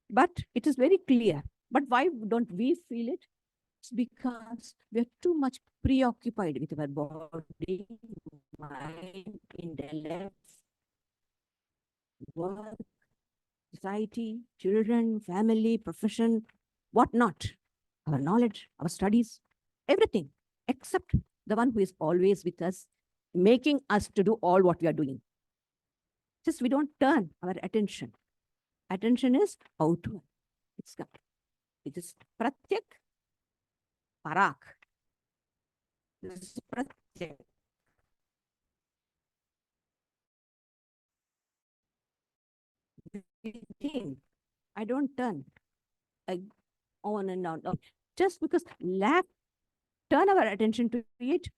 but it is very clear. But why don't we feel it? It's because we are too much preoccupied with our body, mind, intellect, work, society, children, family, profession, whatnot, our knowledge, our studies, everything, except the one who is always with us, making us to do all what we are doing. Just we don't turn our attention. Attention is outward. It is pratyak, parak. This is pratyak. I don't turn on and on. Just because turn our attention to it,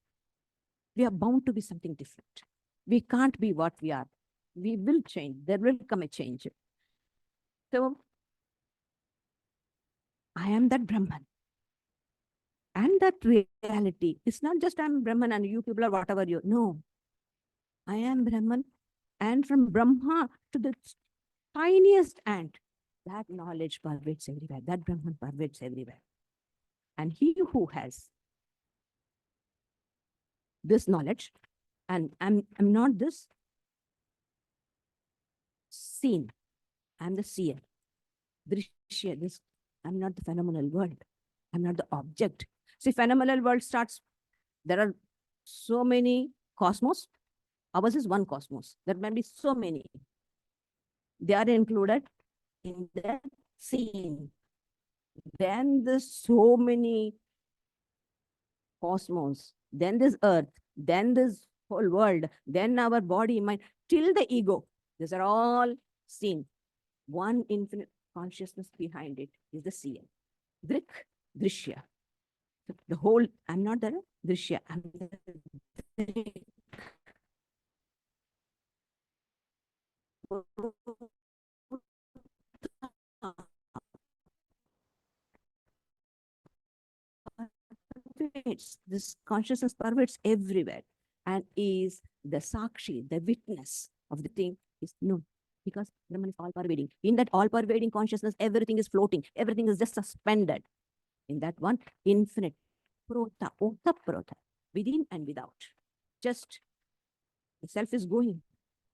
we are bound to be something different. We can't be what we are. We will change. There will come a change. So, I am that Brahman. And that reality, it's not just I'm Brahman and you people are whatever you. No. I am Brahman. And from Brahma to the tiniest ant, that knowledge pervades everywhere. That Brahman pervades everywhere. And he who has this knowledge, and I'm not this seen. I'm the seer. Drishya, this, I'm not the phenomenal world. I'm not the object. See, phenomenal world starts, there are so many cosmos. Ours is one cosmos. There may be so many. They are included in the scene. Then there's so many cosmos. Then there's earth. Then this whole world. Then our body, mind, till the ego. These are all seen. One infinite consciousness behind it is the seer. Drik, Drishya. The whole, I'm not the Drishya, I'm the this consciousness pervades everywhere and is the sakshi, the witness of the thing is known. Because Brahman is all-pervading. In that all-pervading consciousness, everything is floating. Everything is just suspended. In that one infinite prota, ota prota, within and without. Just the self is going.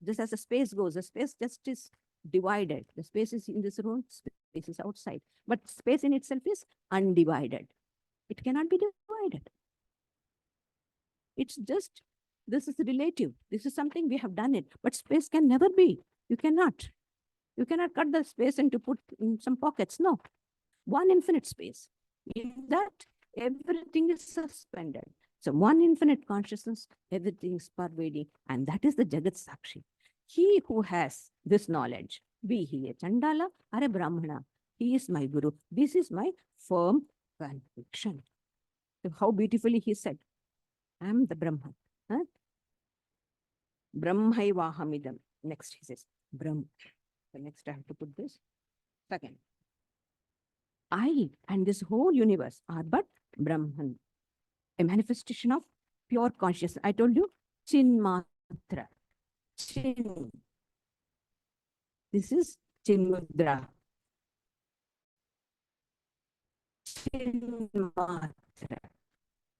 Just as the space goes, the space just is divided. The space is in this room, space is outside. But space in itself is undivided. It cannot be divided. It's just, this is relative. This is something we have done it. But space can never be. You cannot. You cannot cut the space and to put in some pockets. No. One infinite space. In that, everything is suspended. So one infinite consciousness, everything is pervading. And that is the Jagat Sakshi. He who has this knowledge, be he a Chandala or a Brahmana, he is my Guru. This is my firm conviction. So how beautifully he said, I am the Brahman. Huh? Brahmaivahamidam. Next he says, Brahm. So next I have to put this. Second. I and this whole universe are but Brahman, a manifestation of pure consciousness. I told you, Chinmatra. Chin. This is Chinmudra. Chinmatra.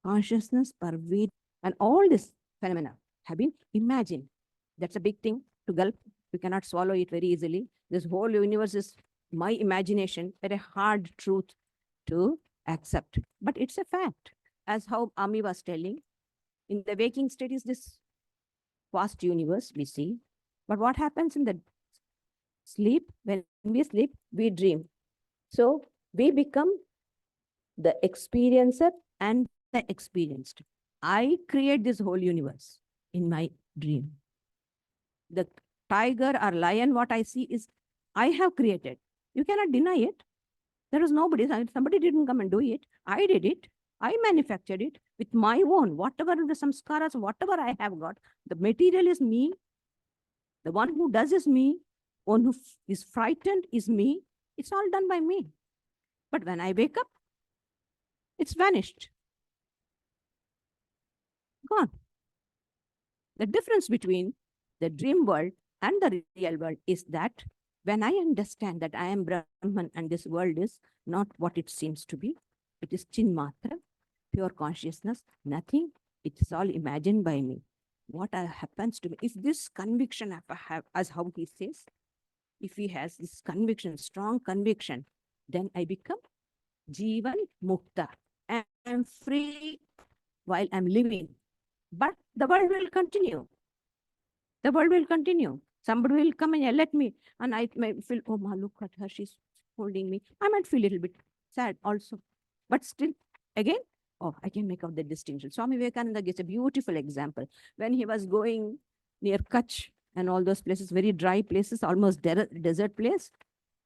Consciousness pervade, and all this phenomena have been imagined. That's a big thing to gulp. We cannot swallow it very easily. This whole universe is my imagination, very hard truth to accept. But it's a fact. As how Ami was telling, in the waking state is this vast universe we see. But what happens in the sleep? When we sleep, we dream. So we become the experiencer and the experienced. I create this whole universe in my dream. The tiger or lion, what I see is I have created. You cannot deny it. There was nobody, somebody didn't come and do it. I did it. I manufactured it with my own, whatever the samskaras, whatever I have got. The material is me. The one who does is me. One who is frightened is me. It's all done by me. But when I wake up, it's vanished. Gone. The difference between the dream world and the real world is that when I understand that I am Brahman and this world is not what it seems to be, it is Chinmatra, pure consciousness, nothing, it is all imagined by me. What happens to me, if this conviction I have, as how he says, if he has this conviction, strong conviction, then I become Jivan Mukta. I am free while I'm living. But the world will continue. The world will continue. Somebody will come and yell at me, and I might feel, oh, ma, look at her, she's holding me. I might feel a little bit sad also. But still, again, oh, I can make out the distinction. Swami Vivekananda gives a beautiful example. When he was going near Kutch and all those places, very dry places, almost desert place.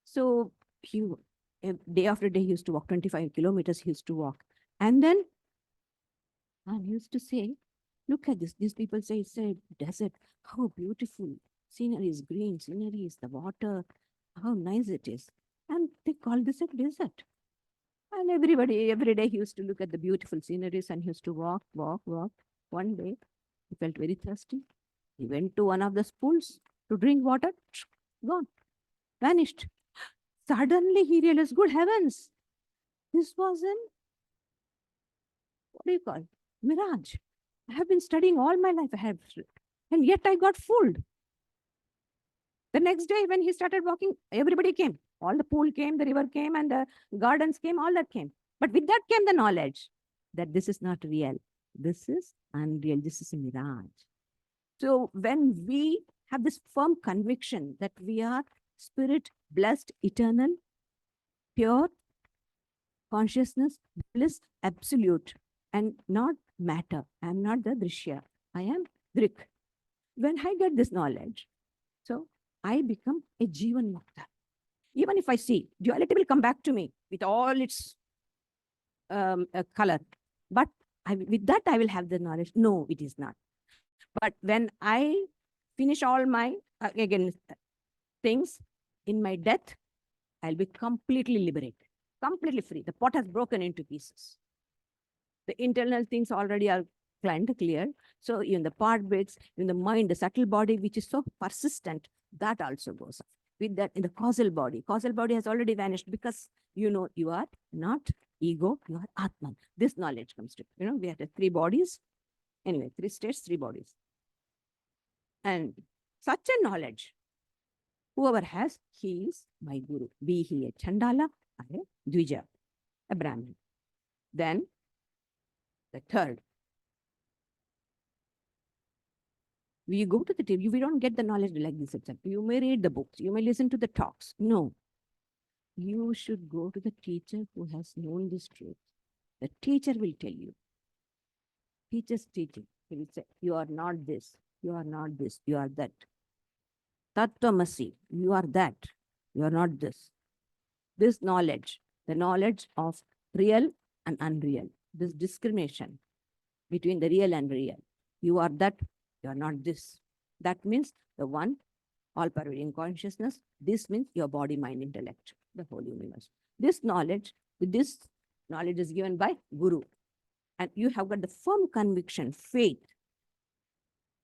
So he, day after day, he used to walk 25 kilometers, he used to walk. And then, and he used to say, look at this. These people say it's a desert. How beautiful. Scenery is green. Scenery is the water. How nice it is. And they call this a desert. And everybody, every day he used to look at the beautiful sceneries and he used to walk. One day, he felt very thirsty. He went to one of the pools to drink water. Gone. Vanished. Suddenly he realized, good heavens, this was an, what do you call, mirage. I have been studying all my life. And yet I got fooled. The next day when he started walking, everybody came. All the pool came, the river came, and the gardens came, all that came. But with that came the knowledge that this is not real. This is unreal. This is a mirage. So when we have this firm conviction that we are spirit, blessed, eternal, pure, consciousness, bliss, absolute, and not matter. I am not the Drishya. I am Drik. When I get this knowledge, so I become a Jivan Mukta. Even if I see, duality will come back to me with all its color. But with that, I will have the knowledge. No, it is not. But when I finish all my, things in my death, I'll be completely liberated, completely free. The pot has broken into pieces. The internal things already are clear. So in the part breaks, in the mind, the subtle body, which is so persistent, that also goes off. With that, in the causal body has already vanished because you know you are not ego, you are Atman. This knowledge comes to, we have the 3 bodies. Anyway, 3 states, 3 bodies. And such a knowledge, whoever has, he is my guru. Be he a Chandala or a Dvija, a Brahmin. Then the third, we go to the TV, we don't get the knowledge like this itself. You may read the books, you may listen to the talks. No. You should go to the teacher who has known this truth. The teacher will tell you. Teacher's teaching. He will say, you are not this, you are not this, you are that. Tattvamasi, you are that, you are not this. This knowledge, the knowledge of real and unreal, this discrimination between the real and real. You are that, you are not this. That means the one, all-pervading consciousness. This means your body, mind, intellect, the whole universe. This knowledge is given by Guru. And you have got the firm conviction, faith,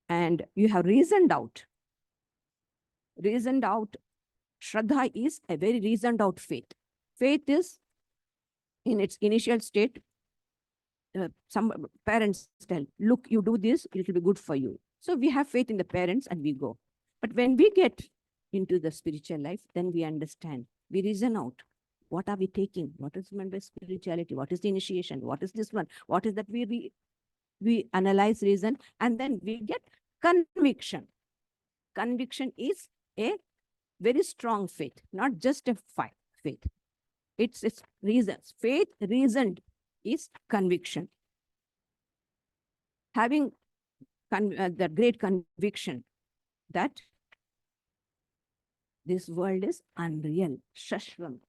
and you have reasoned out. Reasoned out. Shraddha is a very reasoned out faith. Faith is in its initial state. Some parents tell, look, you do this, it will be good for you. So we have faith in the parents and we go. But when we get into the spiritual life, then we understand. We reason out. What are we taking? What is meant by spirituality? What is the initiation? What is this one? What is that? We analyze, reason, and then we get conviction. Conviction is a very strong faith, not just a faith. It's reasons. Faith reasoned is conviction. Having the great conviction that this world is unreal, Shashvam.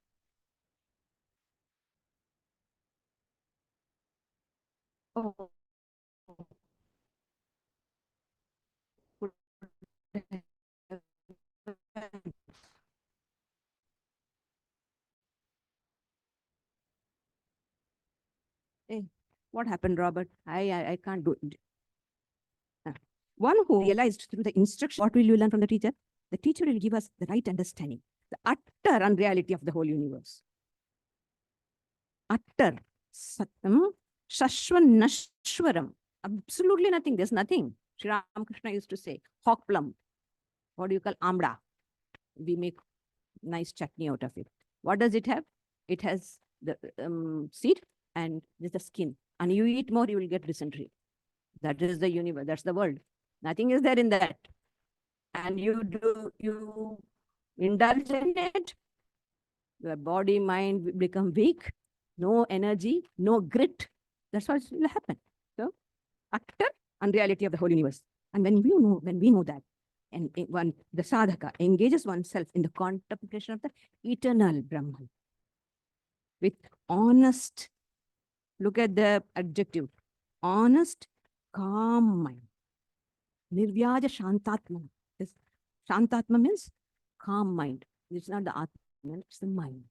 Oh. Hey, what happened, Robert? I can't do it. One who realized through the instruction, what will you learn from the teacher? The teacher will give us the right understanding, the utter unreality of the whole universe. Utter, satam, shashwan nashwaram. Absolutely nothing. There's nothing. Sri Ramakrishna used to say, hawk plum. What do you call amda? We make nice chutney out of it. What does it have? It has the seed and there's the skin. And you eat more, you will get dysentery. That is the universe. That's the world. Nothing is there in that. And you indulge in it, your body, mind will become weak, no energy, no grit. That's what will happen. So, utter unreality of the whole universe. And when we know that, and the sadhaka engages oneself in the contemplation of the eternal Brahman with honest, look at the adjective, honest, calm mind. Nirvyaja Shantatma. Shantatma means calm mind. It's not the Atma, it's the mind.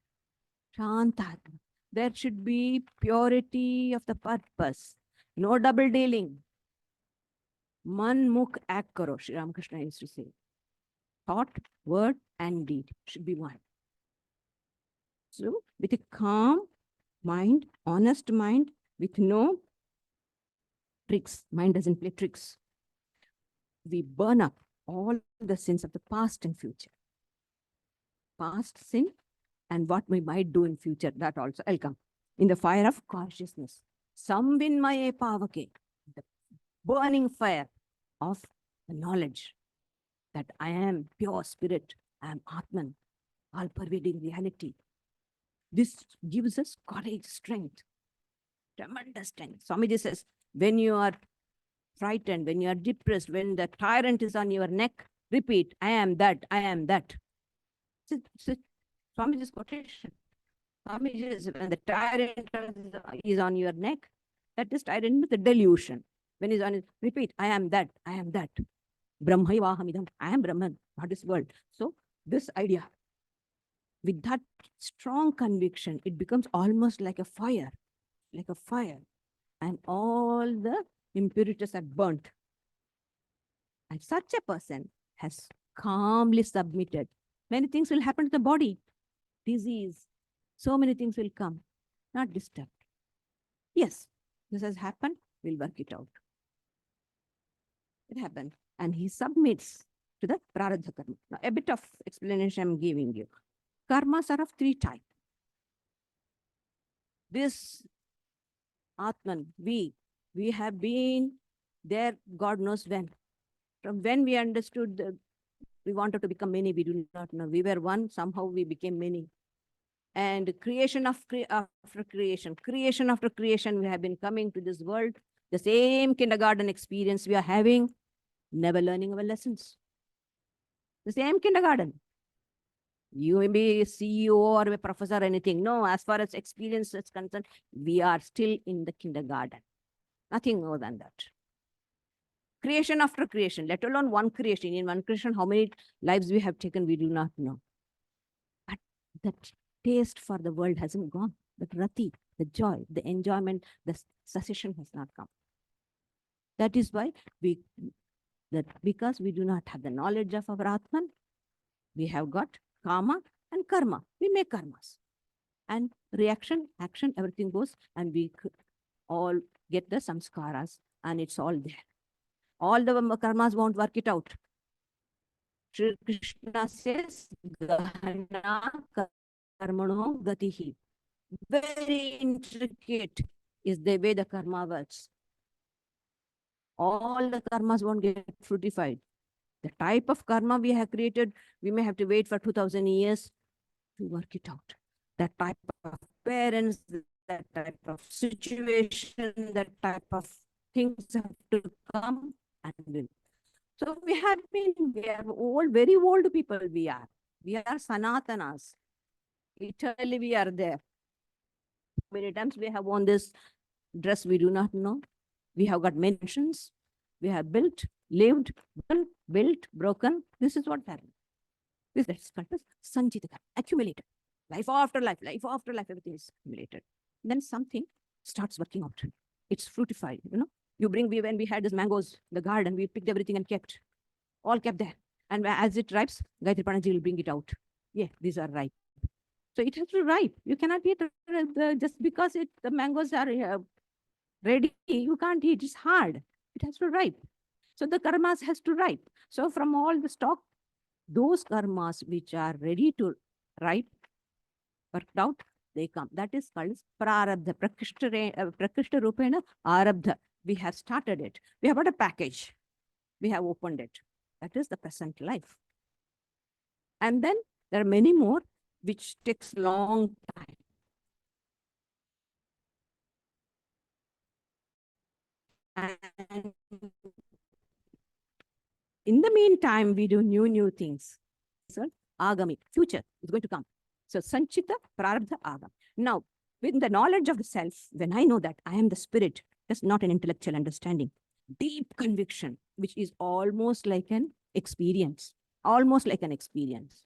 Shantatma. There should be purity of the purpose. No double dealing. Man mukh act karo, Sri Ramakrishna used to say. Thought, word, and deed should be one. So, with a calm mind, honest mind, with no tricks. Mind doesn't play tricks. We burn up all the sins of the past and future. Past sin and what we might do in future, that also I'll come. In the fire of consciousness. Samvinmaye pavake, the burning fire of the knowledge that I am pure spirit, I am Atman, all-pervading reality. This gives us courage, strength, tremendous strength. Swamiji says, when you are frightened, when you are depressed, when the tyrant is on your neck, repeat, I am that, I am that. It's Swamiji's quotation. Swamiji says, when the tyrant is on your neck, that is tyrant with the delusion. When he's on it, repeat, I am that, I am that. Brahmaivahamidam, I am Brahman, not this world. So this idea, with that strong conviction, it becomes almost like a fire, and all the impurities are burnt. And such a person has calmly submitted. Many things will happen to the body, disease, so many things will come, not disturbed. Yes, this has happened, we'll work it out. It happened, and he submits to the Pravrajika karma. Now, a bit of explanation I'm giving you. Karmas are of three types. This Atman, we have been there, God knows when. From when we understood we wanted to become many, we do not know. We were one, somehow we became many. And creation after creation, we have been coming to this world, the same kindergarten experience we are having, never learning our lessons. The same kindergarten. You may be a CEO or a professor or anything. No, as far as experience is concerned, we are still in the kindergarten. Nothing more than that. Creation after creation, let alone one creation. In one creation, how many lives we have taken, we do not know. But that taste for the world hasn't gone. The rati, the joy, the enjoyment, the cessation has not come. That is why because we do not have the knowledge of our Atman, we have got karma and karma. We make karmas. And reaction, action, everything goes, and we all get the samskaras, and it's all there. All the karmas won't work it out. Shri Krishna says, Gahana karmano gatihi. Very intricate is the way the karma works. All the karmas won't get fruitified. The type of karma we have created, we may have to wait for 2000 years to work it out. That type of parents, that type of situation, that type of things have to come and will. So we are old, very old people we are. We are Sanatanas. Eternally we are there. Many times we have worn this dress we do not know. We have got mentions. We have built, lived, built, broken. This is what happened. This is called as Sanchita, accumulated. Life after life, everything is accumulated. Then something starts working out. It's fruitified, you know. When we had these mangoes, the garden, we picked everything and kept. All kept there. And as it ripes, Gayatri Pranaji will bring it out. Yeah, these are ripe. So it has to ripe. You cannot eat just because the mangoes are ready. You can't eat. It's hard. It has to ripe. So the karmas has to ripe. So from all the stock, those karmas which are ready to ripe, worked out, they come. That is called prarabdha, prakrishta rupena arabdha. We have started it. We have got a package. We have opened it. That is the present life. And then there are many more which takes long time. And in the meantime, we do new things. So, agami, future is going to come. So, sanchita, prarabdha, agam. Now, with the knowledge of the self, when I know that I am the spirit, that's not an intellectual understanding. Deep conviction, which is almost like an experience. Almost like an experience.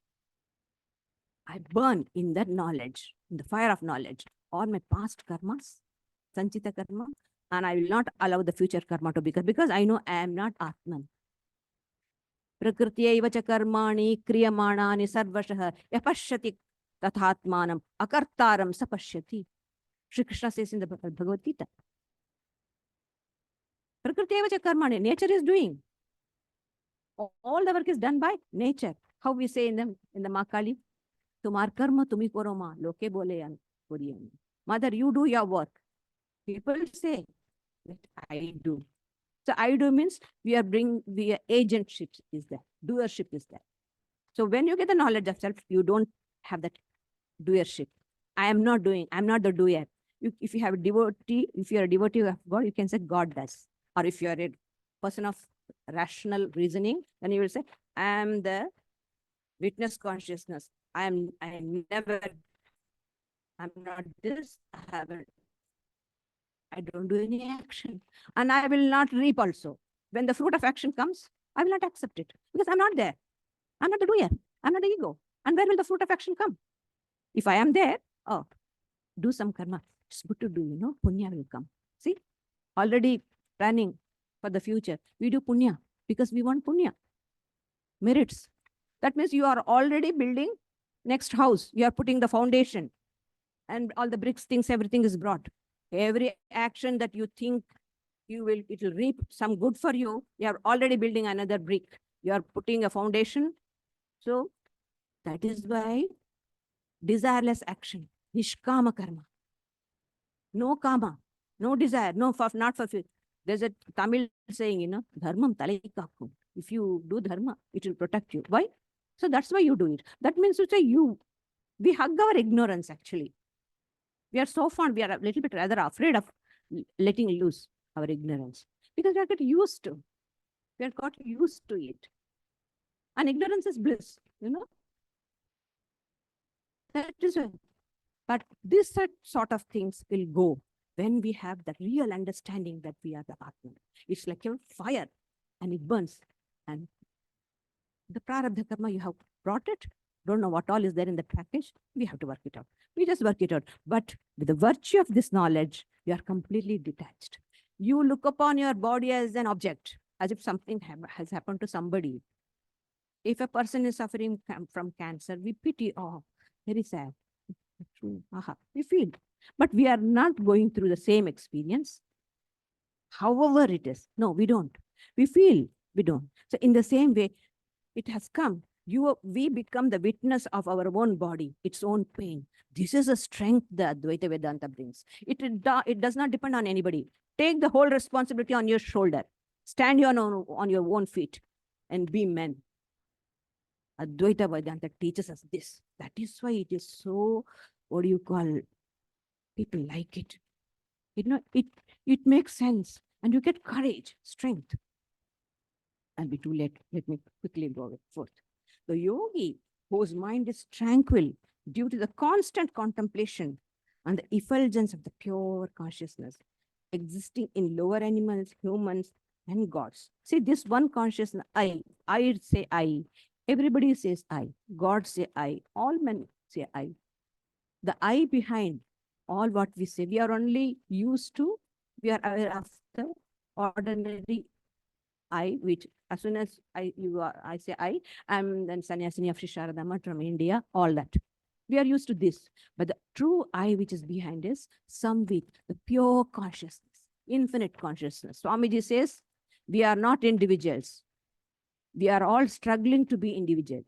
I burn in that knowledge, in the fire of knowledge, all my past karmas, sanchita karma, and I will not allow the future karma to become, because I know I am not Atman. Prakriti cha karmani kriyamanani sarvashah yapashyati tathatmanam akartaram sapashyati. Shri Krishna says in the Bhagavad Gita. Prakriti karmani, nature is doing. All the work is done by nature. How we say in the Makali, Tumar karma tumi koro ma, loke bole yan koriyan. Mother, you do your work. People say that I do. So I do means we are agentship is there, doership is there. So when you get the knowledge of self, you don't have that doership. I am not doing, I'm not the doer. If you have a devotee, if you are a devotee of God, you can say God does. Or if you are a person of rational reasoning, then you will say, I am the witness consciousness. I'm not this, I don't do any action. And I will not reap also. When the fruit of action comes, I will not accept it because I'm not there. I'm not the doer. I'm not the ego. And where will the fruit of action come? If I am there, oh, do some karma. It's good to do, punya will come. See, already planning for the future. We do punya because we want punya. Merits. That means you are already building next house. You are putting the foundation and all the bricks, things, everything is brought. Every action that you think it will reap some good for you. You are already building another brick. You are putting a foundation. So that is why desireless action, nishkama karma. No karma, no desire, not for. There's a Tamil saying, dharmam talaikakkum. If you do dharma, it will protect you. Why? So that's why you do it. That means to say we hug our ignorance actually. We are so fond, we are a little bit rather afraid of letting loose our ignorance because we are getting used to. We are got used to it. And ignorance is bliss, That is why. But this sort of things will go when we have the real understanding that we are the Atman. It's like a fire and it burns. And the prarabdha karma, you have brought it. Don't know what all is there in the package. We have to work it out. We just work it out. But with the virtue of this knowledge, you are completely detached. You look upon your body as an object, as if something has happened to somebody. If a person is suffering from cancer, we pity, oh, very sad. We feel. But we are not going through the same experience. However it is. No, we don't. We feel, we don't. So in the same way, it has come. We become the witness of our own body, its own pain. This is a strength that Advaita Vedanta brings. It does not depend on anybody. Take the whole responsibility on your shoulder. Stand on your own feet and be men. Advaita Vedanta teaches us this. That is why it is so, people like it. It makes sense and you get courage, strength. I'll be too late. Let me quickly go forth. The yogi whose mind is tranquil due to the constant contemplation and the effulgence of the pure consciousness existing in lower animals, humans, and gods. See, this one consciousness, I say I, everybody says I, God say I, all men say I. The I behind all what we say, we are only used to, we are aware of the ordinary I, which as soon as I say I am then sannyasini of Sri Sarada from India, all that. We are used to this. But the true I which is behind is samvit, the pure consciousness, infinite consciousness. Swamiji says, we are not individuals. We are all struggling to be individual.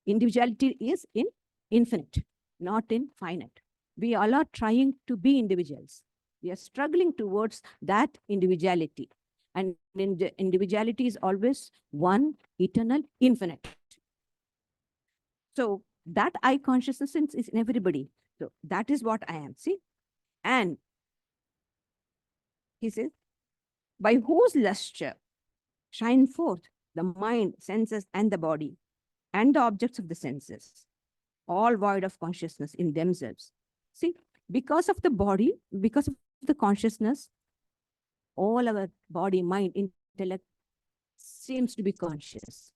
Individuality is in infinite, not in finite. We all are trying to be individuals. We are struggling towards that individuality. And individuality is always one, eternal, infinite. So that I consciousness is in everybody. So that is what I am. See? And he says, by whose luster shine forth the mind, senses, and the body, and the objects of the senses, all void of consciousness in themselves. See, because of the body, because of the consciousness, all our body, mind, intellect seems to be conscious.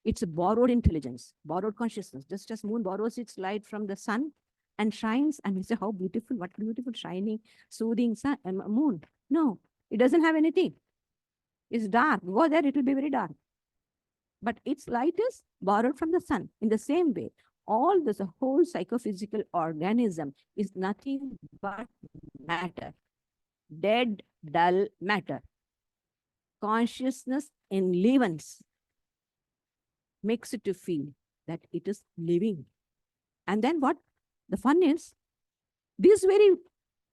It's a borrowed intelligence, borrowed consciousness. Just as moon borrows its light from the sun and shines, and we say, how beautiful, what beautiful, shining, soothing sun, moon. No, it doesn't have anything. It's dark. Go there, it will be very dark. But its light is borrowed from the sun. In the same way, all this whole psychophysical organism is nothing but matter. Dead, dull matter. consciousness enlivens, makes it to feel that it is living. And then what? The fun is, these very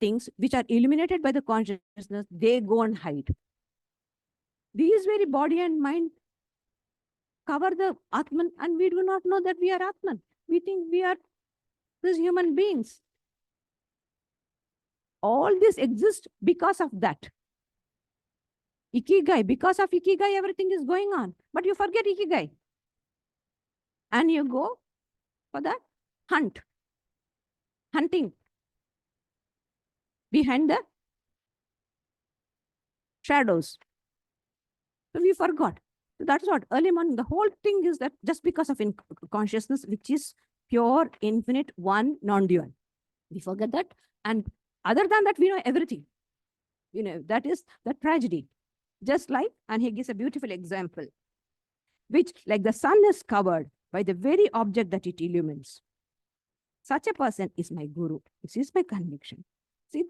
things which are illuminated by the consciousness, they go and hide. These very body and mind cover the Atman, and we do not know that we are Atman. We think we are these human beings. All this exists because of that. Ikigai, because of Ikigai, everything is going on. But you forget Ikigai. And you go for that hunting behind the shadows. So we forgot. So that's what early morning, the whole thing is that just because of consciousness, which is pure, infinite, one, non-dual. We forget that. And other than that, we know everything. You know, that is the tragedy. Just like, and he gives a beautiful example, which like the sun is covered by the very object that it illumines. Such a person is my guru. This is my conviction. See,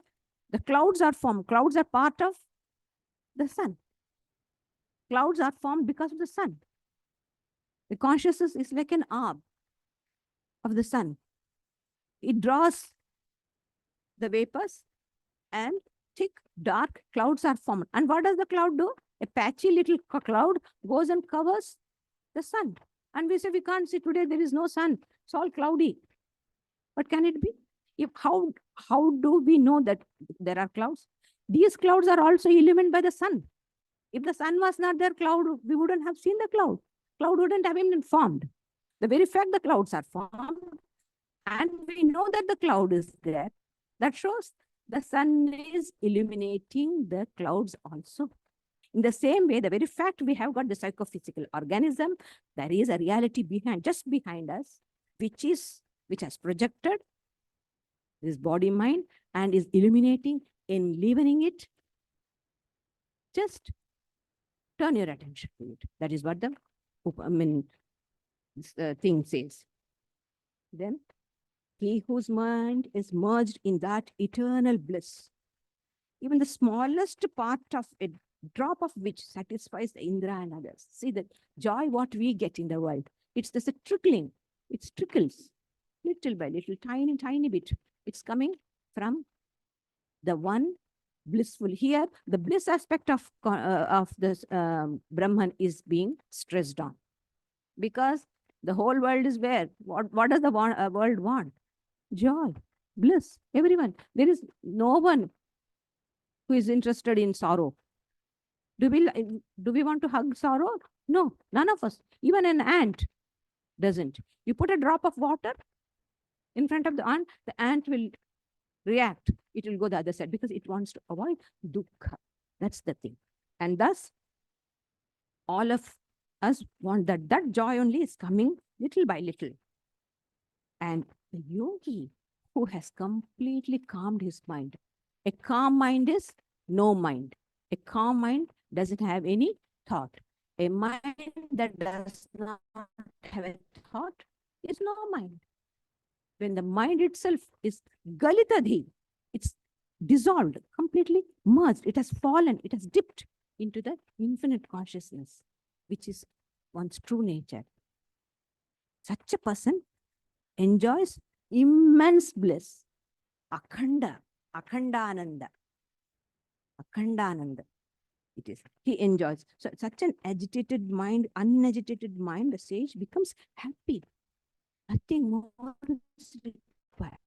the clouds are formed. Clouds are part of the sun. Clouds are formed because of the sun. The consciousness is like an orb of the sun. It draws the vapors and thick, dark clouds are formed. And what does the cloud do? A patchy little cloud goes and covers the sun. And we say, we can't see today, there is no sun. It's all cloudy. But can it be? If how do we know that there are clouds? These clouds are also illumined by the sun. If the sun was not there, cloud, we wouldn't have seen the cloud. Cloud wouldn't have been formed. The very fact the clouds are formed, and we know that the cloud is there, that shows the sun is illuminating the clouds also. In the same way, the very fact we have got the psychophysical organism, there is a reality behind, just behind us, which has projected this body mind and is illuminating, enlivening it. Just turn your attention to it. That is what the thing says. Then, he whose mind is merged in that eternal bliss, even the smallest part of a drop of which satisfies the Indra and others. See the joy what we get in the world. It's just a trickling. It trickles little by little, tiny bit. It's coming from the one blissful. Here, the bliss aspect of this Brahman is being stressed on, because the whole world is where? What does the world want? Joy, bliss, everyone. There is no one who is interested in sorrow. Do we want to hug sorrow? No, none of us. Even an ant doesn't. You put a drop of water in front of the ant will react. It will go the other side because it wants to avoid dukkha. That's the thing. And thus, all of us want that. That joy only is coming little by little. And the yogi who has completely calmed his mind. A calm mind is no mind. A calm mind doesn't have any thought. A mind that does not have a thought is no mind. When the mind itself is galitadhi, it's dissolved, completely merged. It has fallen, it has dipped into the infinite consciousness, which is one's true nature. Such a person enjoys immense bliss, akhandananda. It is. He enjoys. So such an agitated mind, unagitated mind, the sage becomes happy. Nothing more is required.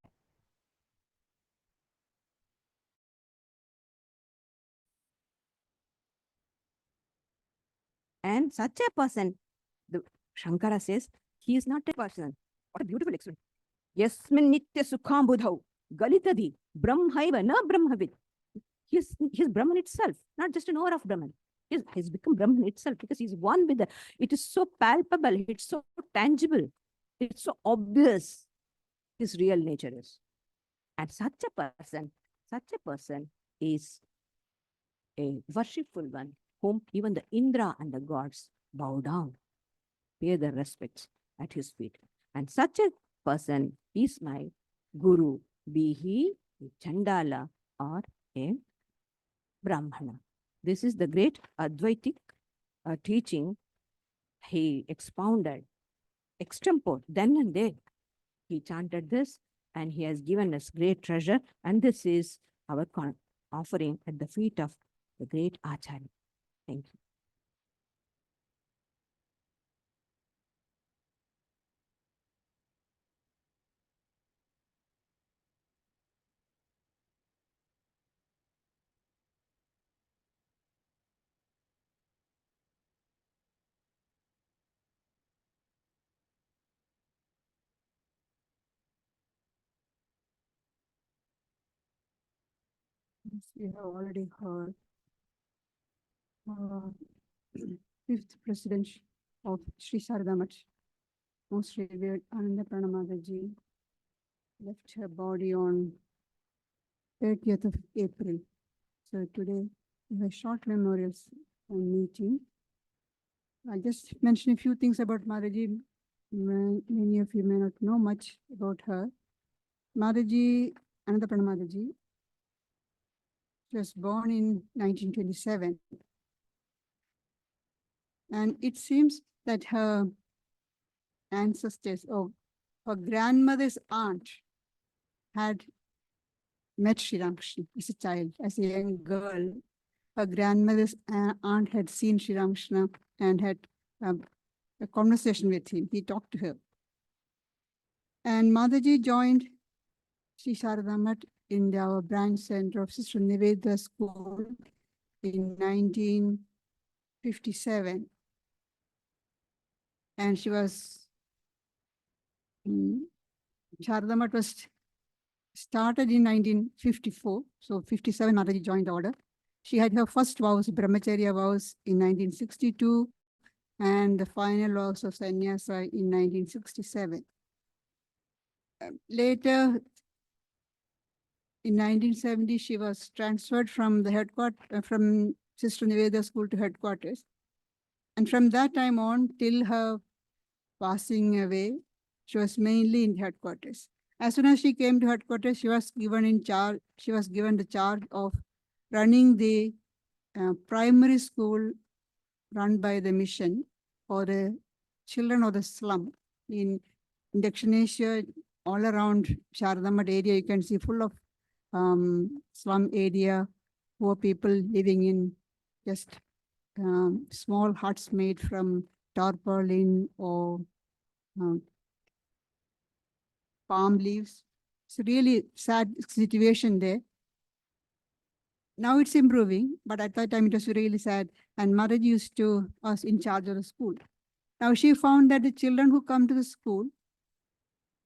And such a person, the Shankara says, he is not a person. What a beautiful expression. Yasmin nitya sukham budhau galitadhi brahmaiva na brahmavid. He's Brahman itself, not just a knower of Brahman. He's become Brahman itself because he's one with the, it is so palpable, it's so tangible, it's so obvious his real nature is. And such a person is a worshipful one, whom even the Indra and the gods bow down, pay their respects at his feet. And such a person is my guru, be he a Chandala or a Brahmana. This is the great Advaitic teaching. He expounded extempore then and there. He chanted this and he has given us great treasure. And this is our offering at the feet of the great Acharya. Thank you. Yes, we have already heard fifth president of Sri Sarada Much, most revered Anandaprana Mataji, left her body on 30th of April. So today we have a short memorials meeting. I'll just mention a few things about Mataji. Many of you may not know much about her. Mataji, Anandaprana Mataji, she was born in 1927. And it seems that her ancestors, or her grandmother's aunt, had met Sri Ramakrishna as a child, as a young girl. Her grandmother's aunt had seen Sri Ramakrishna and had a conversation with him. He talked to her. And Mataji joined Sri Sarada Mutt in our branch center of Sister Nivedita School in 1957. And she was, Sarada Mutt was started in 1954. So 57, Mataji joined the order. She had her first vows, Brahmacharya vows, in 1962, and the final vows of sannyasa in 1967. Later, in 1970, she was transferred from the headquarters, from Sister Nivedita School to headquarters. And from that time on, till her passing away, she was mainly in headquarters. As soon as she came to headquarters, she was given the charge of running the primary school run by the mission for the children of the slum. In Dakshinesha, all around Sarada Mutt area, you can see full of slum area, poor people living in just small huts made from tarpaulin or palm leaves. It's a really sad situation there. Now it's improving, but at that time it was really sad. And Mataji used to was in charge of the school. Now she found that the children who come to the school,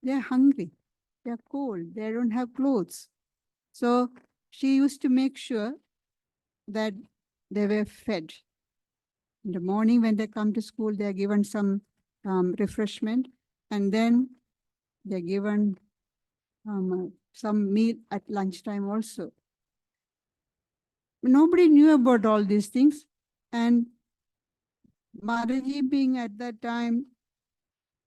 they're hungry, they're cold, they don't have clothes. So she used to make sure that they were fed. In the morning when they come to school, they're given some refreshment, and then they're given some meal at lunchtime also. Nobody knew about all these things. And Mataji being at that time,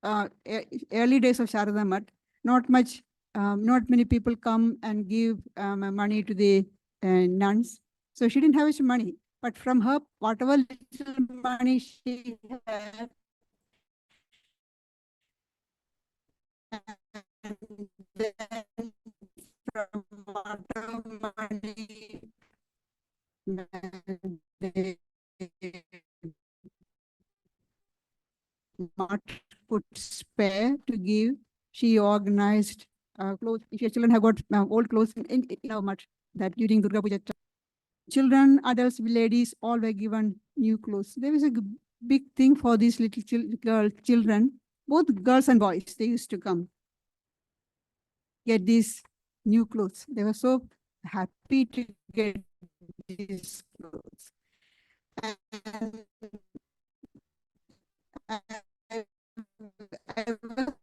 early days of Sarada Mutt, not many people come and give money to the nuns. So she didn't have much money. But from her, whatever little money she had, and then from whatever money they not could spare to give, she organized clothes. If your children have got old clothes in how much that during Durga Puja, children, adults, ladies, all were given new clothes. There was a big thing for these little children, both girls and boys. They used to come get these new clothes. They were so happy to get these clothes. And I was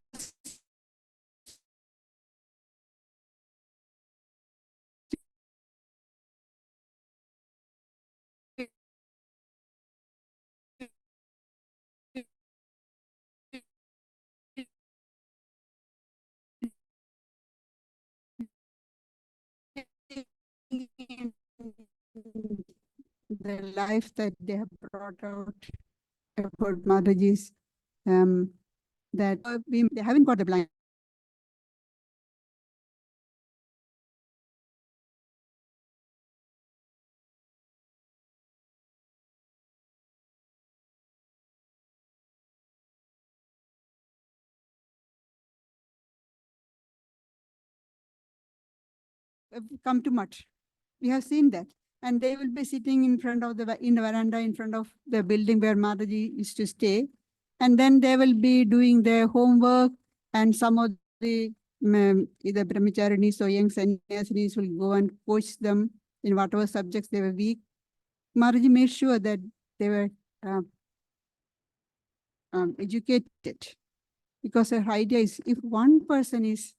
the life that they have brought out about Mataji's, that they haven't got the blind. Come to much. We have seen that. And they will be sitting in front of in the veranda in front of the building where Mataji used to stay. And then they will be doing their homework, and some of the either brahmacharinis or young sannyasinis will go and coach them in whatever subjects they were weak. Mataji made sure that they were educated, because her idea is, if one person is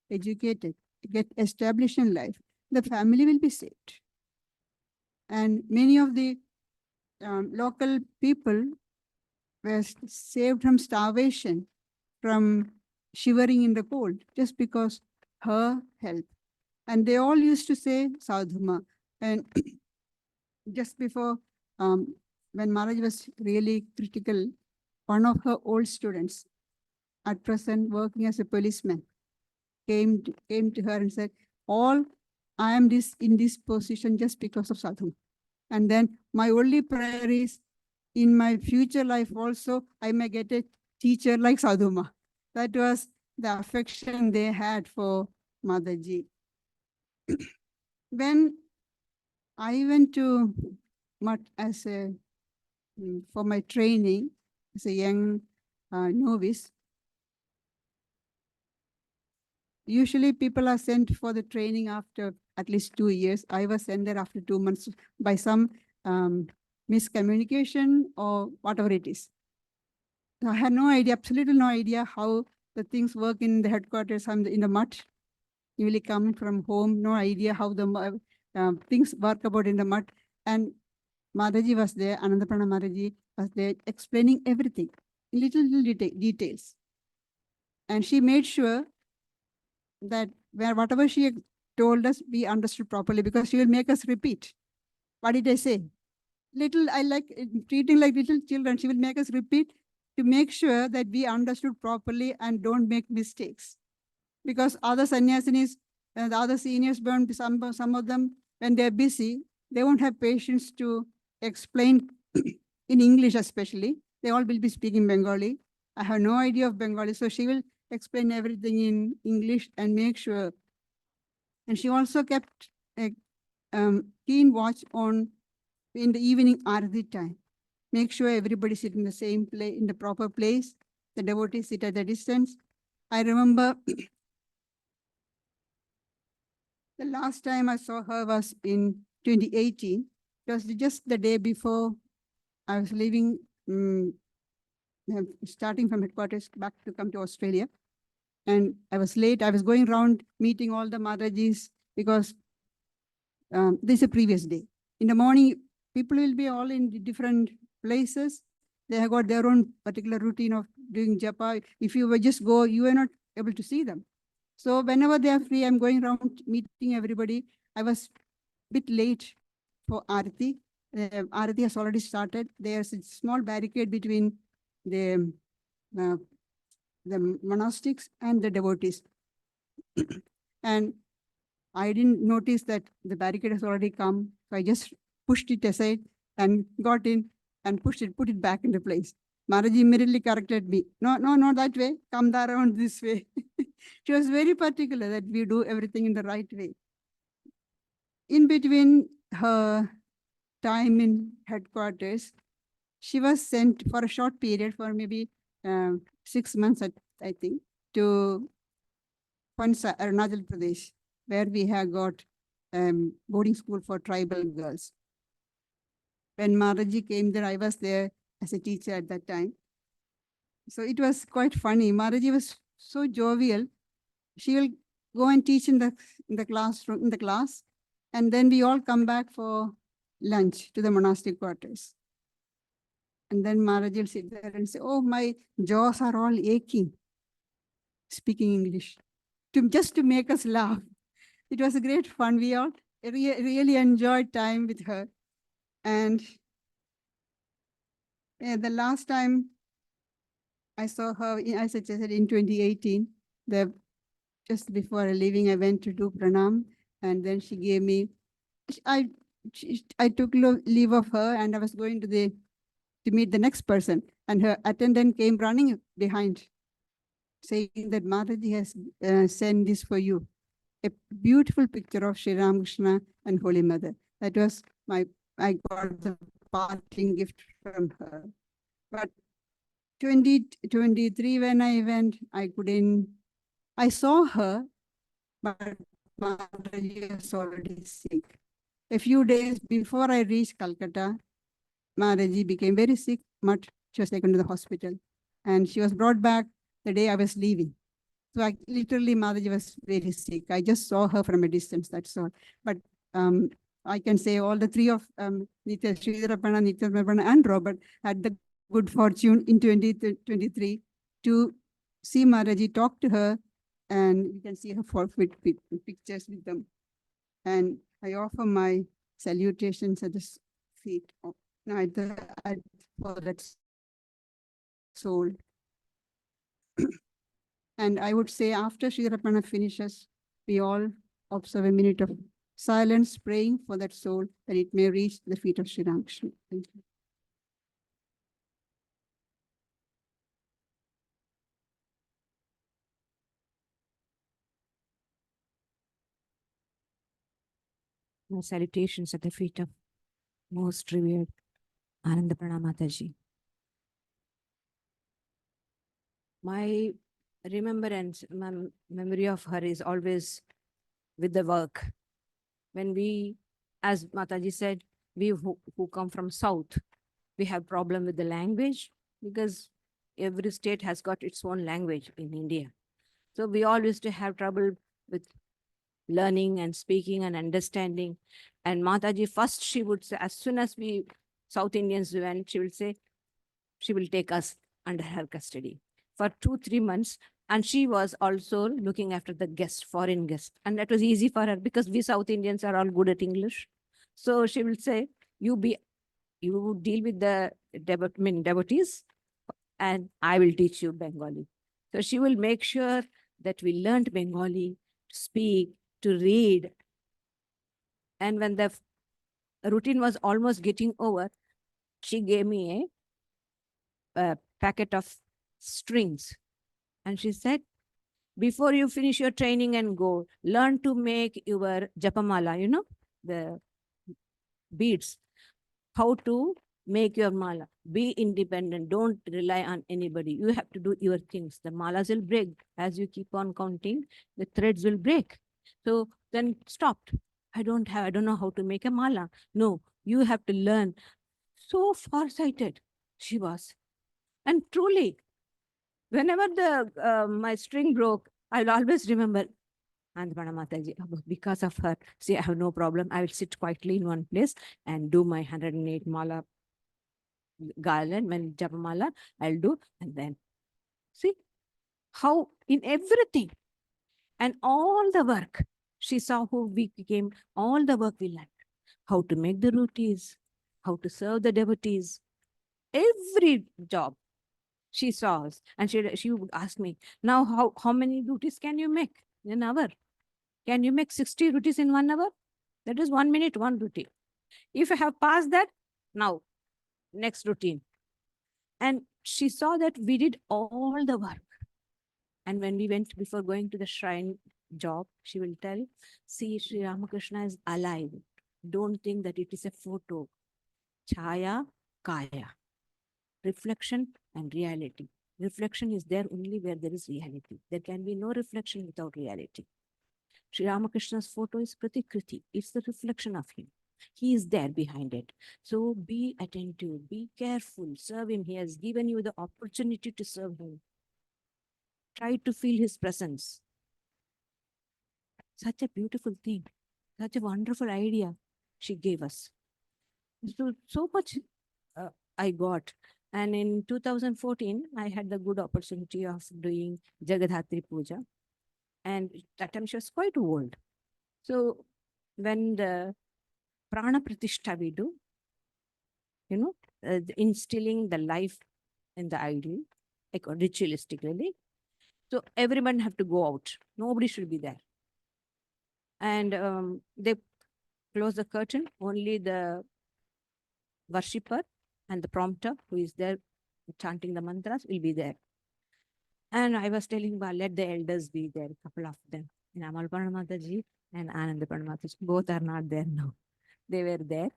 educated, get established in life, the family will be saved. And many of the local people were saved from starvation, from shivering in the cold, just because her help. And they all used to say Sadhuma. And just before, when Maharaj was really critical, one of her old students, at present working as a policeman, came to her and said, I am in this position just because of Sadhuma. And then my only prayer is, in my future life also, I may get a teacher like Sadhuma. That was the affection they had for Mataji. When I went to Mutt as for my training as a young novice, usually people are sent for the training after at least 2 years. I was sent there after 2 months by some miscommunication or whatever it is. I had no idea, absolutely no idea how the things work in the headquarters. I'm in the Mutt, newly come from home, no idea how the things work about in the Mutt. And Mataji was there, Anandaprana Mataji was there, explaining everything, little details. And she made sure that whatever she told us, we understood properly, because she will make us repeat. What did I say? I like treating like little children. She will make us repeat to make sure that we understood properly and don't make mistakes. Because other sannyasinis, the other seniors, some of them, when they're busy, they won't have patience to explain in English especially. They all will be speaking Bengali. I have no idea of Bengali, so she will explain everything in English and make sure. And she also kept a keen watch on, in the evening Arati time, make sure everybody sit in the same place, in the proper place. The devotees sit at a distance. I remember the last time I saw her was in 2018. It was just the day before I was leaving, starting from headquarters back to come to Australia. And I was late. I was going around meeting all the Maharajis, because this is a previous day. In the morning, people will be all in different places. They have got their own particular routine of doing japa. If you were just go, you are not able to see them. So whenever they are free, I'm going around meeting everybody. I was a bit late for Arati. Arati has already started. There's a small barricade between the monastics and the devotees. And I didn't notice that the barricade has already come. So I just pushed it aside and got in and put it back into place. Maharaji immediately corrected me. No, not that way. Come around this way. She was very particular that we do everything in the right way. In between her time in headquarters, she was sent for a short period, for maybe 6 months, I think, to Pansa, Arunachal Pradesh, where we have got boarding school for tribal girls. When Maharaji came there, I was there as a teacher at that time. So it was quite funny. Maharaji was so jovial. She will go and teach in the class, and then we all come back for lunch to the monastic quarters. And then Maharaji will sit there and say, "Oh, my jaws are all aching," speaking English, just to make us laugh. It was a great fun. We all really enjoyed time with her. And the last time I saw her, as I said, in 2018, just before leaving, I went to do pranam, and then she gave me, I took leave of her, and I was going to meet the next person, and her attendant came running behind, saying that Mataji has sent this for you. A beautiful picture of Sri Ramakrishna and Holy Mother. That was I got the parting gift from her. But 2023, when I went, I saw her, but Mataji was already sick. A few days before I reached Calcutta, Mataji became very sick, but she was taken to the hospital. And she was brought back the day I was leaving. So literally, Mataji was very sick. I just saw her from a distance, that's all. But I can say all the three of Sridharaprana, Nityaprana, and Robert had the good fortune in 2023 to see Mataji, talk to her, and you can see her pictures with them. And I offer my salutations at the feet of for that soul. And I would say after Sridharaprana finishes, we all observe a minute of silence, praying for that soul, that it may reach the feet of Sri Ramakrishna. Thank you. My salutations at the feet of most revered Anandaprana Mataji. My remembrance, my memory of her is always with the work. When we, as Mataji said, we who come from South, we have problem with the language because every state has got its own language in India. So we all used to have trouble with learning and speaking and understanding. And Mataji, first she would say, as soon as we South Indians went, she will say, she will take us under her custody for 2-3 months. And she was also looking after the guests, foreign guests. And that was easy for her because we South Indians are all good at English. So she will say, you deal with the devotees and I will teach you Bengali. So she will make sure that we learned Bengali to speak, to read. And when the routine was almost getting over, she gave me a packet of strings. And she said, before you finish your training and go, learn to make your japamala, the beads, how to make your mala. Be independent. Don't rely on anybody. You have to do your things. The malas will break. As you keep on counting, the threads will break. So then stopped. I don't know how to make a mala. No, you have to learn. So farsighted she was. And truly, whenever my string broke, I'll always remember Anandaprana Mataji. Because of her, see, I have no problem. I will sit quietly in one place and do my 108 mala garland, when japamala, I'll do. And then see how in everything and all the work, she saw who we became, all the work we learned. How to make the rotis, how to serve the devotees, every job. She saw us and she would ask me, now how many rotis can you make in an hour? Can you make 60 rotis in 1 hour? That is 1 minute, 1 roti. If I have passed that, now next routine. And she saw that we did all the work. And when we went before going to the shrine job, she will tell, see, Sri Ramakrishna is alive. Don't think that it is a photo. Chaya, kaya. Reflection and reality. Reflection is there only where there is reality. There can be no reflection without reality. Sri Ramakrishna's photo is Pratikriti. It's the reflection of him. He is there behind it. So be attentive, be careful, serve him. He has given you the opportunity to serve him. Try to feel his presence. Such a beautiful thing, such a wonderful idea she gave us. So much I got. And in 2014, I had the good opportunity of doing Jagadhatri Puja. And that time she was quite old. So when the Prana Pratishtha we do, instilling the life in the ideal, like ritualistically. So everyone have to go out. Nobody should be there. And they close the curtain. Only the worshipper and the prompter who is there chanting the mantras will be there. And I was telling, well, let the elders be there, a couple of them. And Amalpana Mataji and Anandapana Mataji, both are not there now. They were there.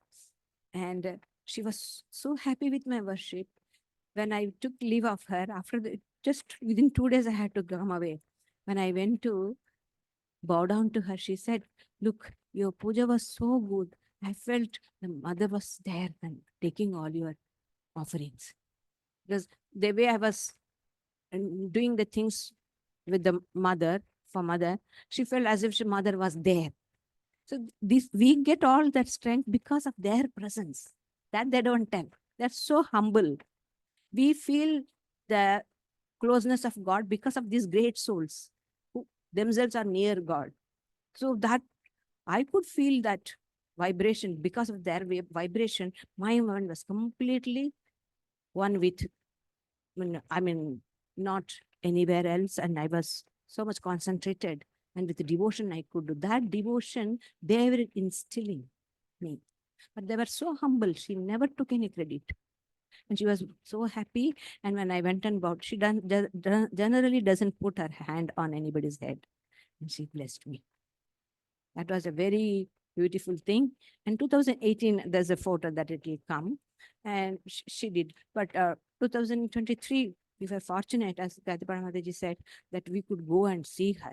And she was so happy with my worship. When I took leave of her, just within 2 days, I had to come away. When I went to bow down to her, she said, look, your puja was so good. I felt the mother was there and taking all your offerings. Because the way I was doing the things with the mother, for mother, she felt as if mother was there. So we get all that strength because of their presence. That they don't tell. They're so humble. We feel the closeness of God because of these great souls who themselves are near God. So that I could feel that vibration because of their vibration. My mind was completely one with, not anywhere else. And I was so much concentrated. And with the devotion, I could do that devotion. They were instilling me. But they were so humble. She never took any credit. And she was so happy. And when I went and bowed, she generally doesn't put her hand on anybody's head. And she blessed me. That was a very beautiful thing. And 2018, there's a photo that it will come. And she did. But 2023, we were fortunate, as Gayatri Mataji said, that we could go and see her.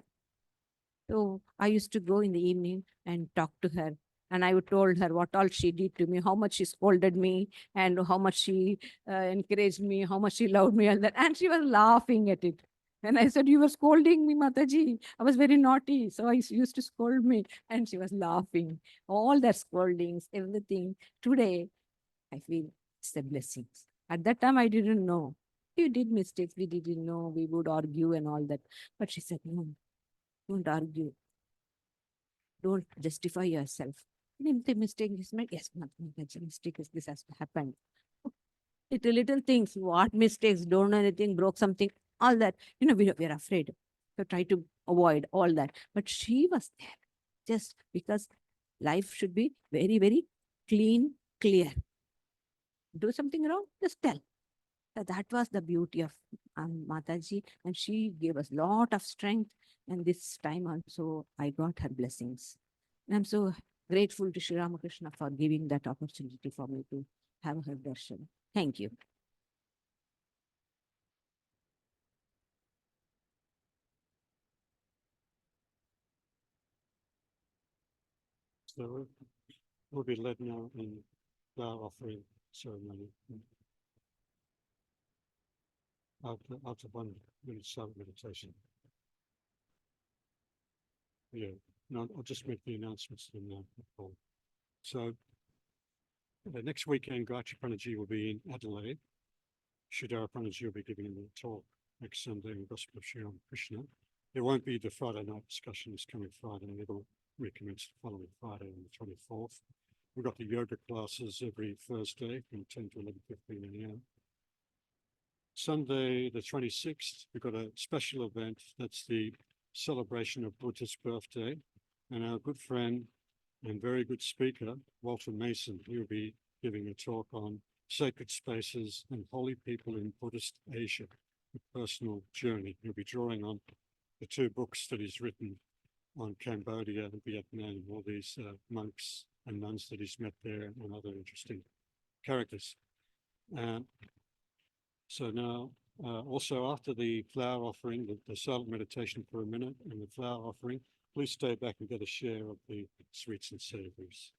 So I used to go in the evening and talk to her. And I told her what all she did to me, how much she scolded me, and how much she encouraged me, how much she loved me, and that. And she was laughing at it. And I said, you were scolding me, Mataji. I was very naughty. So I used to scold me. And she was laughing. All that scoldings, everything. Today, I feel it's the blessings. At that time, I didn't know. We did mistakes. We didn't know. We would argue and all that. But she said, no, don't argue. Don't justify yourself. If the mistake is made, yes, mistake is this has happened. Little things, what mistakes, don't know anything, broke something, all that. We're afraid. So try to avoid all that. But she was there just because life should be very, very clean, clear. Do something wrong, just tell. So that was the beauty of Mataji, and she gave us a lot of strength. And this time also, I got her blessings. And I'm so grateful to Sri Ramakrishna for giving that opportunity for me to have her darshan. Thank you. So we'll be led now in flower offering ceremony. After 1 minute silent meditation. Yeah, no, I'll just make the announcements in now. So the next weekend, Gayatri Pranaji will be in Adelaide. Sridharaprana will be giving the talk next Sunday in Gospel of Sri Ramakrishna. There won't be the Friday night discussion this coming Friday, and it'll recommence the following Friday on the 24th. We've got the yoga classes every Thursday from 10 to 11:15 a.m. Sunday, the 26th, we've got a special event. That's the celebration of Buddha's birthday. And our good friend and very good speaker, Walter Mason, he'll be giving a talk on sacred spaces and holy people in Buddhist Asia, a personal journey. He'll be drawing on the 2 books that he's written on Cambodia and Vietnam, all these monks and nuns that he's met there and other interesting characters. So now, also after the flower offering, the silent meditation for a minute and the flower offering, please stay back and get a share of the sweets and savories.